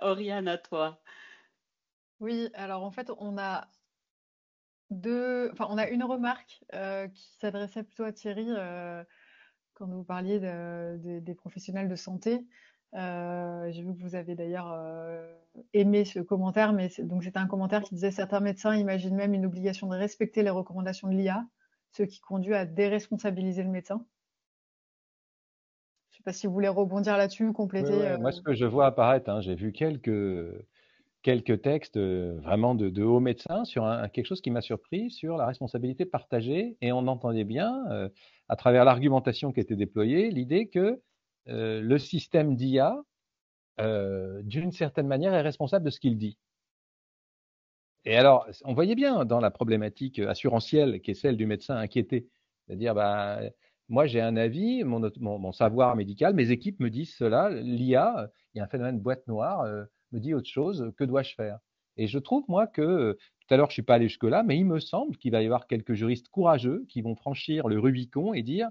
Oriane, à toi. Oui, alors en fait, on a une remarque qui s'adressait plutôt à Thierry quand vous parliez des professionnels de santé. J'ai vu que vous avez d'ailleurs aimé ce commentaire, mais donc c'était un commentaire qui disait certains médecins imaginent même une obligation de respecter les recommandations de l'IA, ce qui conduit à déresponsabiliser le médecin. Je ne sais pas si vous voulez rebondir là-dessus, compléter. Moi, ce que je vois apparaître, hein, j'ai vu quelques textes vraiment de hauts médecins sur quelque chose qui m'a surpris, sur la responsabilité partagée. Et on entendait bien, à travers l'argumentation qui était déployée, l'idée que le système d'IA, d'une certaine manière, est responsable de ce qu'il dit. Et alors, on voyait bien dans la problématique assurantielle qui est celle du médecin inquiété, c'est-à-dire, bah, moi j'ai un avis, mon savoir médical, mes équipes me disent cela, l'IA, il y a un phénomène boîte noire, me dit autre chose, que dois-je faire? Et je trouve, moi, que, tout à l'heure, je ne suis pas allé jusque-là, mais il me semble qu'il va y avoir quelques juristes courageux qui vont franchir le Rubicon et dire,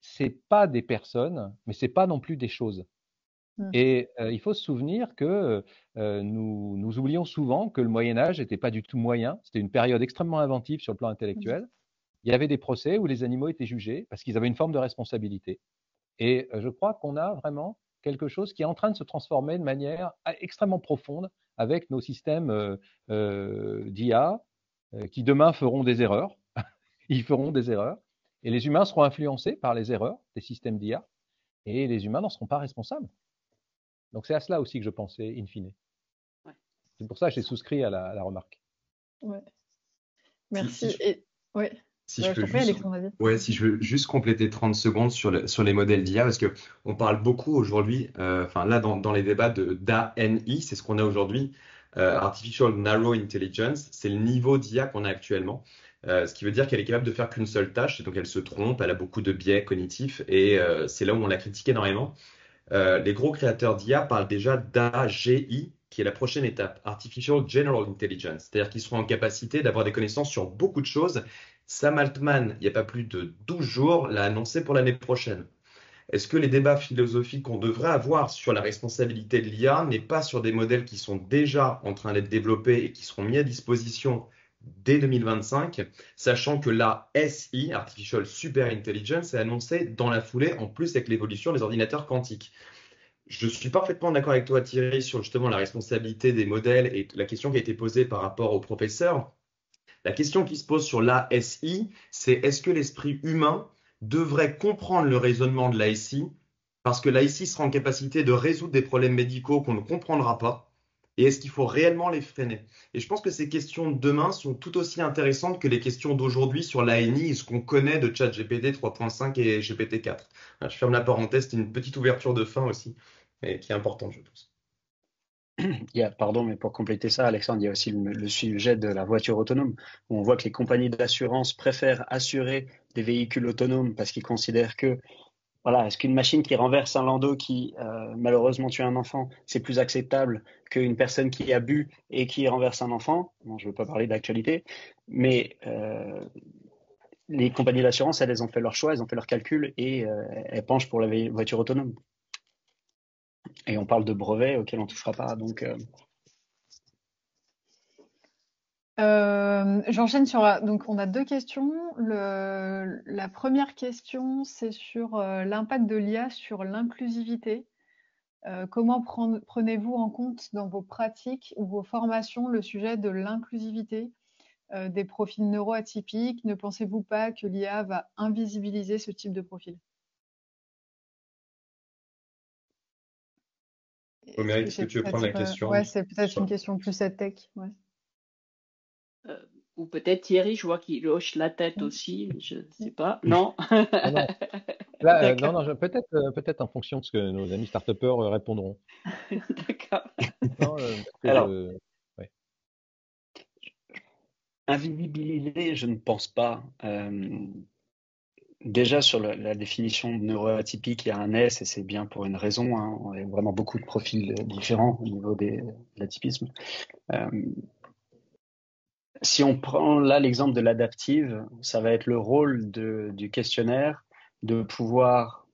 c'est pas des personnes, mais c'est pas non plus des choses. Et il faut se souvenir que nous oublions souvent que le Moyen Âge n'était pas du tout moyen. C'était une période extrêmement inventive sur le plan intellectuel. Il y avait des procès où les animaux étaient jugés parce qu'ils avaient une forme de responsabilité. Et je crois qu'on a vraiment quelque chose qui est en train de se transformer de manière extrêmement profonde avec nos systèmes d'IA qui demain feront des erreurs. Ils feront des erreurs. Et les humains seront influencés par les erreurs des systèmes d'IA. Et les humains n'en seront pas responsables. Donc c'est à cela aussi que je pensais in fine. Ouais. C'est pour ça que j'ai souscrit à la remarque. Ouais. Merci. Si je je peux t'en prie, juste, Alexandre, vas-y. ouais, si je veux juste compléter 30 secondes sur les modèles d'IA, parce que on parle beaucoup aujourd'hui, enfin là dans les débats d'ANI, c'est ce qu'on a aujourd'hui, Artificial Narrow Intelligence, c'est le niveau d'IA qu'on a actuellement, ce qui veut dire qu'elle est capable de faire qu'une seule tâche, et donc elle se trompe, elle a beaucoup de biais cognitifs, et c'est là où on l'a critiqué énormément. Les gros créateurs d'IA parlent déjà d'AGI, qui est la prochaine étape, Artificial General Intelligence, c'est-à-dire qu'ils seront en capacité d'avoir des connaissances sur beaucoup de choses. Sam Altman, il n'y a pas plus de 12 jours, l'a annoncé pour l'année prochaine. Est-ce que les débats philosophiques qu'on devrait avoir sur la responsabilité de l'IA n'est pas sur des modèles qui sont déjà en train d'être développés et qui seront mis à disposition dès 2025, sachant que la SI, Artificial Super Intelligence, est annoncée dans la foulée, en plus avec l'évolution des ordinateurs quantiques. Je suis parfaitement d'accord avec toi, Thierry, sur justement la responsabilité des modèles et la question qui a été posée par rapport au professeur. La question qui se pose sur l'ASI, c'est est-ce que l'esprit humain devrait comprendre le raisonnement de l'ASI parce que l'ASI sera en capacité de résoudre des problèmes médicaux qu'on ne comprendra pas et est-ce qu'il faut réellement les freiner? Et je pense que ces questions de demain sont tout aussi intéressantes que les questions d'aujourd'hui sur l'ANI et ce qu'on connaît de ChatGPT 3.5 et GPT-4. Je ferme la parenthèse, c'est une petite ouverture de fin aussi, mais qui est importante, je pense. Pardon, mais pour compléter ça, Alexandre, il y a aussi le sujet de la voiture autonome, où on voit que les compagnies d'assurance préfèrent assurer des véhicules autonomes parce qu'ils considèrent que, voilà, est-ce qu'une machine qui renverse un landau qui malheureusement tue un enfant, c'est plus acceptable qu'une personne qui a bu et qui renverse un enfant? Bon, je ne veux pas parler d'actualité, mais les compagnies d'assurance, elles ont fait leur choix, elles ont fait leurs calculs et elles penchent pour la voiture autonome. Et on parle de brevets auxquels on ne touchera pas. Donc, j'enchaîne donc on a deux questions. La première question, c'est sur l'impact de l'IA sur l'inclusivité. Comment prenez-vous en compte dans vos pratiques ou vos formations le sujet de l'inclusivité des profils neuroatypiques? Ne pensez-vous pas que l'IA va invisibiliser ce type de profil? Mérite, est-ce que tu veux prendre la question? Ouais, c'est peut-être une question plus EdTech. Ouais. Ou peut-être Thierry, je vois qu'il hoche la tête aussi, je ne sais pas. Non? Non. Là, non, peut-être en fonction de ce que nos amis start-upers répondront. D'accord. Non, Alors, invisibiliser, je ne pense pas. Déjà, sur la définition de neuroatypique, il y a un S et c'est bien pour une raison. Hein. Il y a vraiment beaucoup de profils différents au niveau de l'atypisme. Si on prend là l'exemple de l'adaptive, ça va être le rôle du questionnaire de pouvoir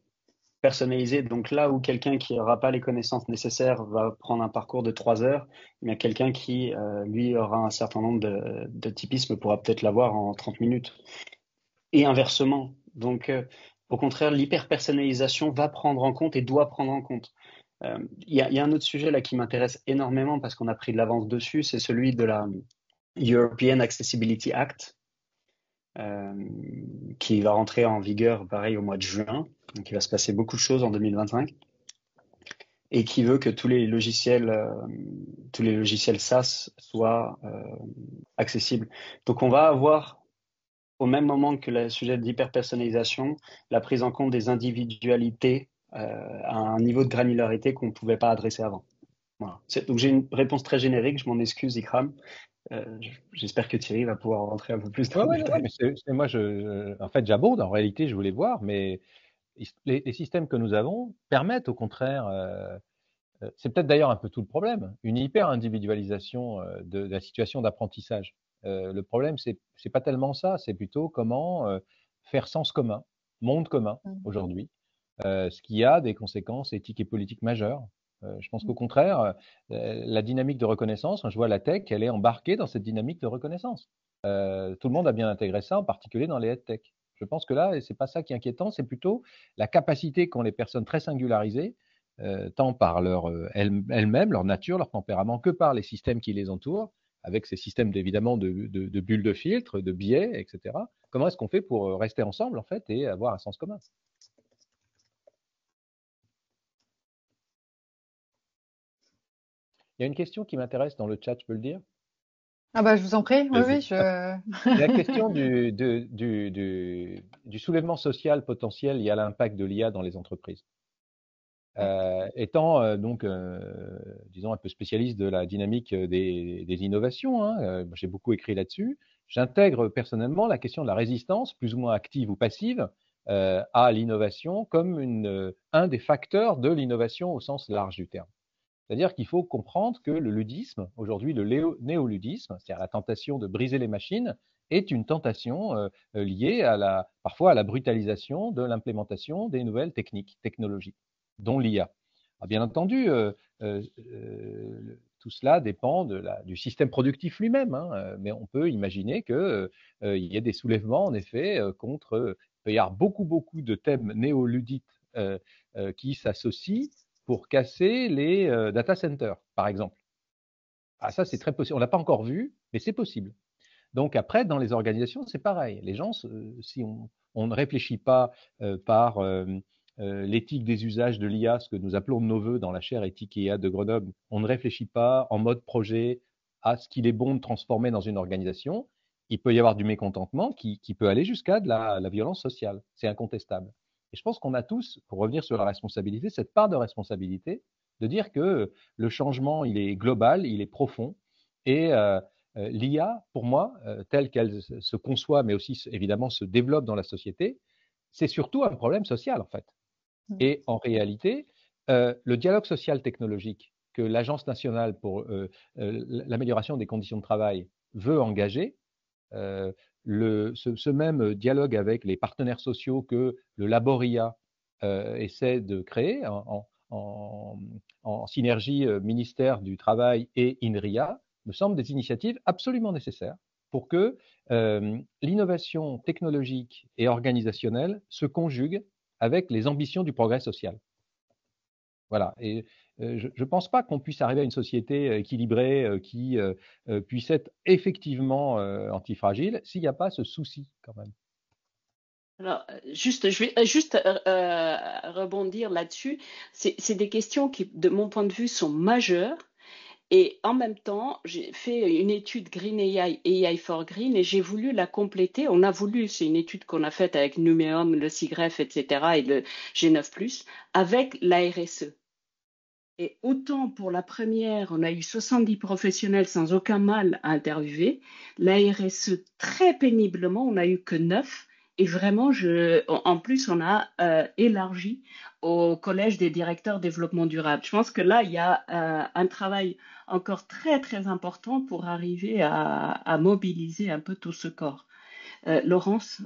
personnaliser. Donc là où quelqu'un qui n'aura pas les connaissances nécessaires va prendre un parcours de 3 heures, il y a quelqu'un qui, lui, aura un certain nombre de typismes pourra peut-être l'avoir en 30 minutes. Et inversement. Donc, au contraire, l'hyper-personnalisation va prendre en compte et doit prendre en compte. Il y a un autre sujet là qui m'intéresse énormément parce qu'on a pris de l'avance dessus, c'est celui de la European Accessibility Act, qui va rentrer en vigueur, pareil, au mois de juin. Donc, il va se passer beaucoup de choses en 2025 et qui veut que tous les logiciels SaaS soient accessibles. Donc, on va avoir, au même moment que le sujet de l'hyperpersonnalisation, la prise en compte des individualités à un niveau de granularité qu'on ne pouvait pas adresser avant. Voilà. Donc, j'ai une réponse très générique, je m'en excuse, Ikram. J'espère que Thierry va pouvoir rentrer un peu plus dans le détail. Mais moi, en fait, j'abonde. En réalité, je voulais voir, mais les systèmes que nous avons permettent, au contraire, c'est peut-être d'ailleurs un peu tout le problème, une hyper-individualisation de la situation d'apprentissage. Le problème, c'est pas tellement ça, c'est plutôt comment faire sens commun, monde commun aujourd'hui, ce qui a des conséquences éthiques et politiques majeures. Je pense qu'au contraire, la dynamique de reconnaissance, quand je vois la tech, elle est embarquée dans cette dynamique de reconnaissance. Tout le monde a bien intégré ça, en particulier dans les head-tech. Je pense que là, c'est pas ça qui est inquiétant, c'est plutôt la capacité qu'ont les personnes très singularisées, tant par elles-mêmes, leur nature, leur tempérament, que par les systèmes qui les entourent, avec ces systèmes évidemment de bulles de filtre, de biais, etc. Comment est-ce qu'on fait pour rester ensemble, en fait, et avoir un sens commun? Il y a une question qui m'intéresse dans le chat, je peux le dire? Ah bah, je vous en prie, oui. La question du soulèvement social potentiel lié à l'impact de l'IA dans les entreprises. Étant disons, un peu spécialiste de la dynamique des innovations, hein, j'ai beaucoup écrit là-dessus, j'intègre personnellement la question de la résistance, plus ou moins active ou passive, à l'innovation comme un des facteurs de l'innovation au sens large du terme. C'est-à-dire qu'il faut comprendre que le ludisme, aujourd'hui le néoludisme, c'est-à-dire la tentation de briser les machines, est une tentation liée parfois à la brutalisation de l'implémentation des nouvelles technologies, dont l'IA. Bien entendu, tout cela dépend du système productif lui-même, hein, mais on peut imaginer qu'il y ait des soulèvements, en effet, contre. Il peut y avoir beaucoup de thèmes néoludites qui s'associent pour casser les data centers, par exemple. Ah, ça, c'est très possible. On ne l'a pas encore vu, mais c'est possible. Donc après, dans les organisations, c'est pareil. Les gens, si on ne réfléchit pas par l'éthique des usages de l'IA, ce que nous appelons de nos voeux dans la chaire éthique et IA de Grenoble, on ne réfléchit pas en mode projet à ce qu'il est bon de transformer dans une organisation, il peut y avoir du mécontentement qui peut aller jusqu'à de la violence sociale. C'est incontestable. Et je pense qu'on a tous, pour revenir sur la responsabilité, cette part de responsabilité de dire que le changement, il est global, il est profond, et l'IA, pour moi, telle qu'elle se conçoit, mais aussi évidemment se développe dans la société, c'est surtout un problème social, en fait. Et en réalité, le dialogue social technologique que l'Agence nationale pour l'amélioration des conditions de travail veut engager, ce même dialogue avec les partenaires sociaux que le Laboria essaie de créer en synergie ministère du Travail et INRIA, me semblent des initiatives absolument nécessaires pour que l'innovation technologique et organisationnelle se conjugue avec les ambitions du progrès social. Voilà. Et je ne pense pas qu'on puisse arriver à une société équilibrée qui puisse être effectivement antifragile s'il n'y a pas ce souci quand même. Alors, je vais juste rebondir là-dessus. C'est des questions qui, de mon point de vue, sont majeures. Et en même temps, j'ai fait une étude Green AI, AI for Green, et j'ai voulu la compléter. On a voulu, c'est une étude qu'on a faite avec Numéum, le SIGREF, etc., et le G9+, avec la RSE. Et autant pour la première, on a eu 70 professionnels sans aucun mal à interviewer. La RSE, très péniblement, on n'a eu que 9. Et vraiment, en plus, on a élargi au Collège des directeurs développement durable. Je pense que là, il y a un travail encore très, très important pour arriver à mobiliser un peu tout ce corps. Laurence?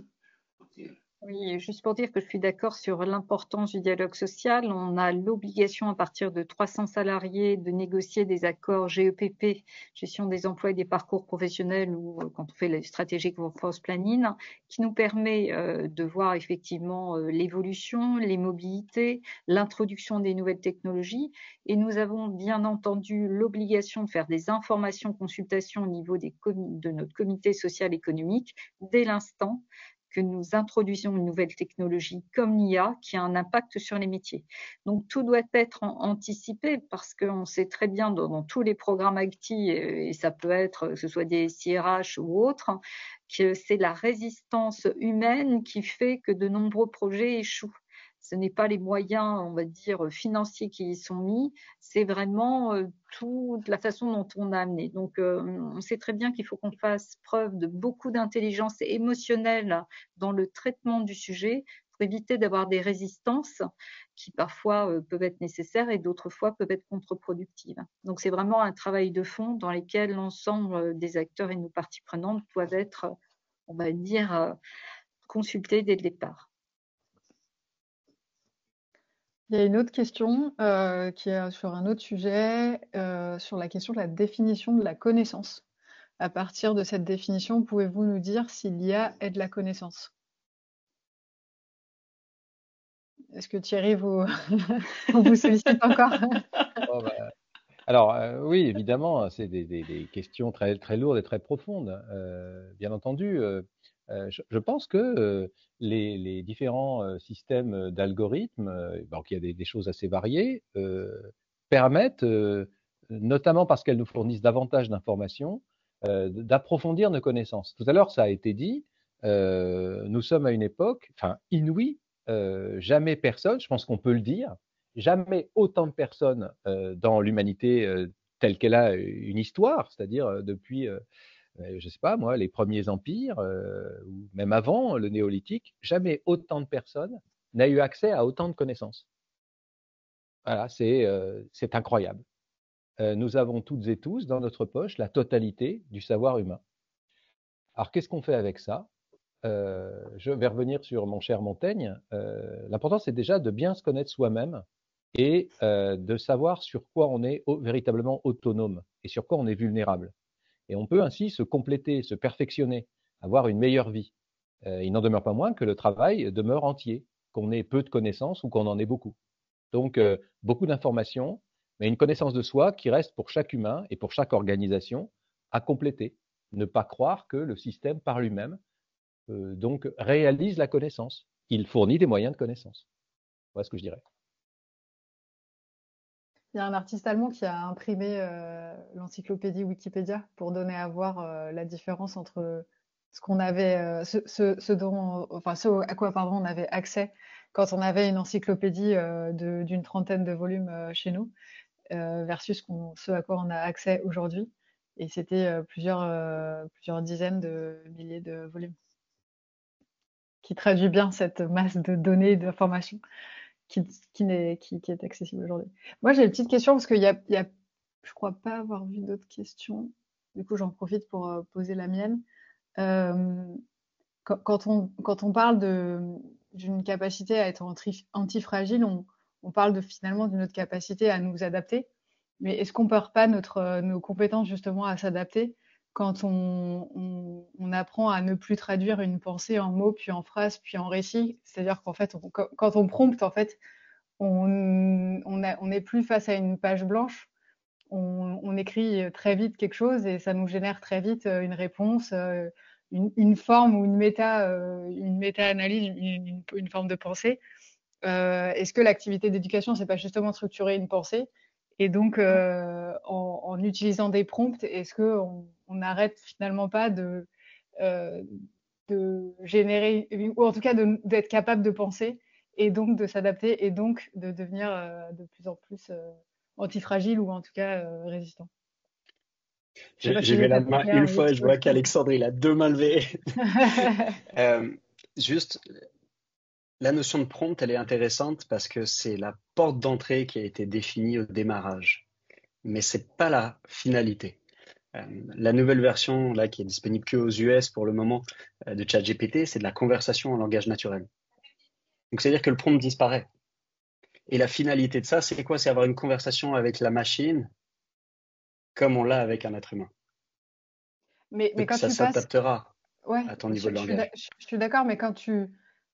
Oui, juste pour dire que je suis d'accord sur l'importance du dialogue social. On a l'obligation, à partir de 300 salariés, de négocier des accords GEPP, gestion des emplois et des parcours professionnels, ou quand on fait les stratégies workforce planning, qui nous permet de voir effectivement l'évolution, les mobilités, l'introduction des nouvelles technologies. Et nous avons bien entendu l'obligation de faire des informations, consultations au niveau de notre comité social économique dès l'instant que nous introduisons une nouvelle technologie comme l'IA qui a un impact sur les métiers. Donc tout doit être anticipé parce qu'on sait très bien dans tous les programmes IT, et ça peut être que ce soit des CRH ou autres, que c'est la résistance humaine qui fait que de nombreux projets échouent. Ce n'est pas les moyens, on va dire, financiers qui y sont mis, c'est vraiment toute la façon dont on a amené. Donc, on sait très bien qu'il faut qu'on fasse preuve de beaucoup d'intelligence émotionnelle dans le traitement du sujet pour éviter d'avoir des résistances qui parfois peuvent être nécessaires et d'autres fois peuvent être contre-productives. Donc, c'est vraiment un travail de fond dans lequel l'ensemble des acteurs et nos parties prenantes doivent être, on va dire, consultés dès le départ. Il y a une autre question qui est sur un autre sujet, sur la question de la définition de la connaissance. À partir de cette définition, pouvez-vous nous dire si l'IA est de la connaissance? Est-ce que Thierry vous, on vous sollicite encore? Oh, bah, alors, oui, évidemment, c'est des questions très, très lourdes et très profondes. Bien entendu, je pense que les différents systèmes d'algorithmes, donc il y a des choses assez variées, permettent, notamment parce qu'elles nous fournissent davantage d'informations, d'approfondir nos connaissances. Tout à l'heure, ça a été dit, nous sommes à une époque, enfin, inouïe, jamais personne, je pense qu'on peut le dire, jamais autant de personnes dans l'humanité telle qu'elle a une histoire, c'est-à-dire depuis, je ne sais pas moi, les premiers empires, ou même avant le néolithique, jamais autant de personnes n'a eu accès à autant de connaissances. Voilà, c'est incroyable. Nous avons toutes et tous dans notre poche la totalité du savoir humain. Alors qu'est-ce qu'on fait avec ça? Je vais revenir sur mon cher Montaigne. L'important, c'est déjà de bien se connaître soi-même et de savoir sur quoi on est véritablement autonome et sur quoi on est vulnérable. Et on peut ainsi se compléter, se perfectionner, avoir une meilleure vie. Il n'en demeure pas moins que le travail demeure entier, qu'on ait peu de connaissances ou qu'on en ait beaucoup. Donc, beaucoup d'informations, mais une connaissance de soi qui reste pour chaque humain et pour chaque organisation à compléter. Ne pas croire que le système par lui-même donc réalise la connaissance. Il fournit des moyens de connaissance. Voilà ce que je dirais. Il y a un artiste allemand qui a imprimé l'encyclopédie Wikipédia pour donner à voir la différence entre ce qu'on avait, ce à quoi pardon, on avait accès quand on avait une encyclopédie d'une trentaine de volumes chez nous, versus ce à quoi on a accès aujourd'hui. Et c'était plusieurs dizaines de milliers de volumes, qui traduit bien cette masse de données et d'informations qui est accessible aujourd'hui. Moi, j'ai une petite question parce je crois pas avoir vu d'autres questions. Du coup, j'en profite pour poser la mienne. Euh, quand on parle d'une capacité à être antifragile, on parle finalement d'une autre capacité à nous adapter. Mais est-ce qu'on perd pas nos compétences justement à s'adapter quand on apprend à ne plus traduire une pensée en mots, puis en phrases, puis en récits? C'est-à-dire qu'en fait, quand on prompte, en fait, on n'est plus face à une page blanche. On écrit très vite quelque chose et ça nous génère très vite une réponse, une forme ou une méta-analyse, une forme de pensée. Est-ce que l'activité d'éducation, c'est pas justement structurer une pensée? Et donc, en utilisant des prompts, est-ce qu'on n'arrête finalement pas de générer, ou en tout cas d'être capable de penser et donc de s'adapter et donc de devenir de plus en plus antifragile ou en tout cas résistant. J'ai levé la main une fois, je vois qu'Alexandre, il a 2 mains levées. Juste, la notion de prompt, elle est intéressante parce que c'est la porte d'entrée qui a été définie au démarrage. Mais c'est pas la finalité. La nouvelle version là qui est disponible que aux US pour le moment de ChatGPT, c'est de la conversation en langage naturel. Donc c'est-à-dire que le prompt disparaît. Et la finalité de ça, c'est quoi? C'est avoir une conversation avec la machine comme on l'a avec un être humain. Mais donc quand ça tu passes, s'adaptera ouais, à ton niveau de langage. je suis d'accord, mais quand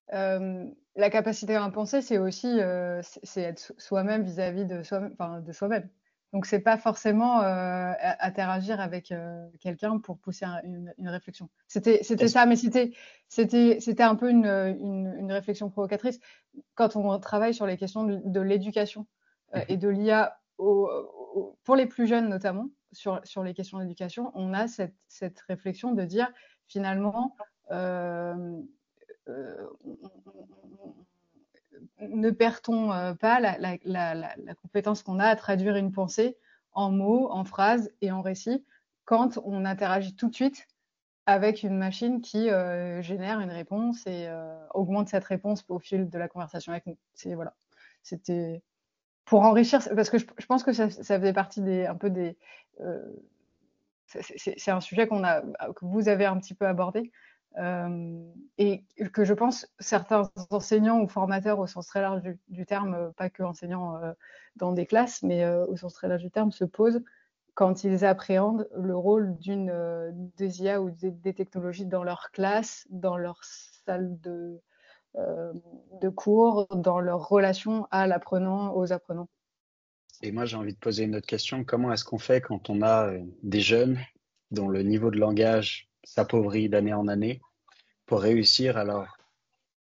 la capacité à penser, c'est aussi c'est être soi-même vis-à-vis de soi-même, enfin de soi-même. Donc c'est pas forcément interagir avec quelqu'un pour pousser une réflexion. C'était ça, mais c'était un peu une réflexion provocatrice. Quand on travaille sur les questions de l'éducation et de l'IA pour les plus jeunes notamment, sur les questions d'éducation, on a cette réflexion de dire finalement ne perd-on pas la compétence qu'on a à traduire une pensée en mots, en phrases et en récits quand on interagit tout de suite avec une machine qui génère une réponse et augmente cette réponse au fil de la conversation avec nous. Voilà. C'était pour enrichir, parce que je pense que ça faisait partie un peu des. C'est un sujet que vous avez un petit peu abordé et que je pense certains enseignants ou formateurs au sens très large du terme, pas que enseignants dans des classes, mais au sens très large du terme, se posent quand ils appréhendent le rôle des IA ou des technologies dans leur classe, dans leur salle de cours, dans leur relation à l'apprenant, aux apprenants. Et moi, j'ai envie de poser une autre question. Comment est-ce qu'on fait quand on a des jeunes dont le niveau de langage s'appauvrit d'année en année pour réussir à leur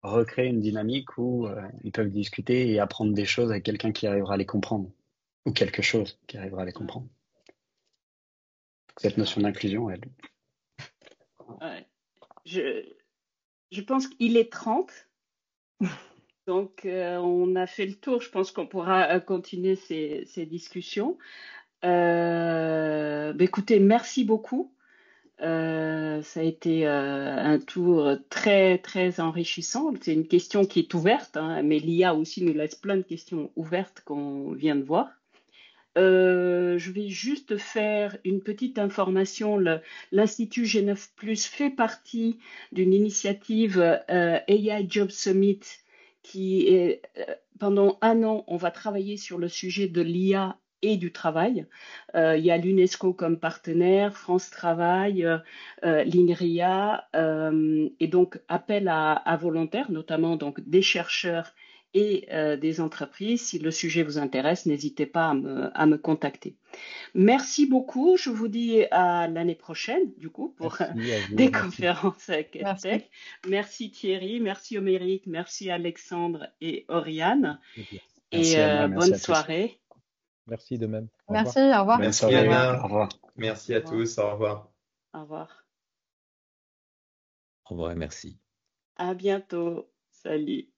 recréer une dynamique où ils peuvent discuter et apprendre des choses avec quelqu'un qui arrivera à les comprendre ou quelque chose qui arrivera à les comprendre. Cette notion d'inclusion, elle. Ouais. Je pense qu'il est 30. Donc, on a fait le tour. Je pense qu'on pourra continuer ces discussions. Écoutez, merci beaucoup. Ça a été un tour très, très enrichissant. C'est une question qui est ouverte, hein, mais l'IA aussi nous laisse plein de questions ouvertes qu'on vient de voir. Je vais juste faire une petite information. L'Institut G9+ fait partie d'une initiative AI Job Summit qui est, pendant 1 an, on va travailler sur le sujet de l'IA et du travail. Il y a l'UNESCO comme partenaire, France Travail, l'INRIA, et donc appel à volontaires, notamment donc des chercheurs et des entreprises. Si le sujet vous intéresse, n'hésitez pas à me contacter. Merci beaucoup. Je vous dis à l'année prochaine, du coup, pour des conférences avec EdTech. Merci Thierry, merci Oméric, merci Alexandre et Oriane. Merci et Anna, bonne soirée. Merci de même. Merci, au revoir. Merci Anna. Au revoir. Merci à tous, au revoir. Au revoir. Au revoir et merci. À bientôt. Salut.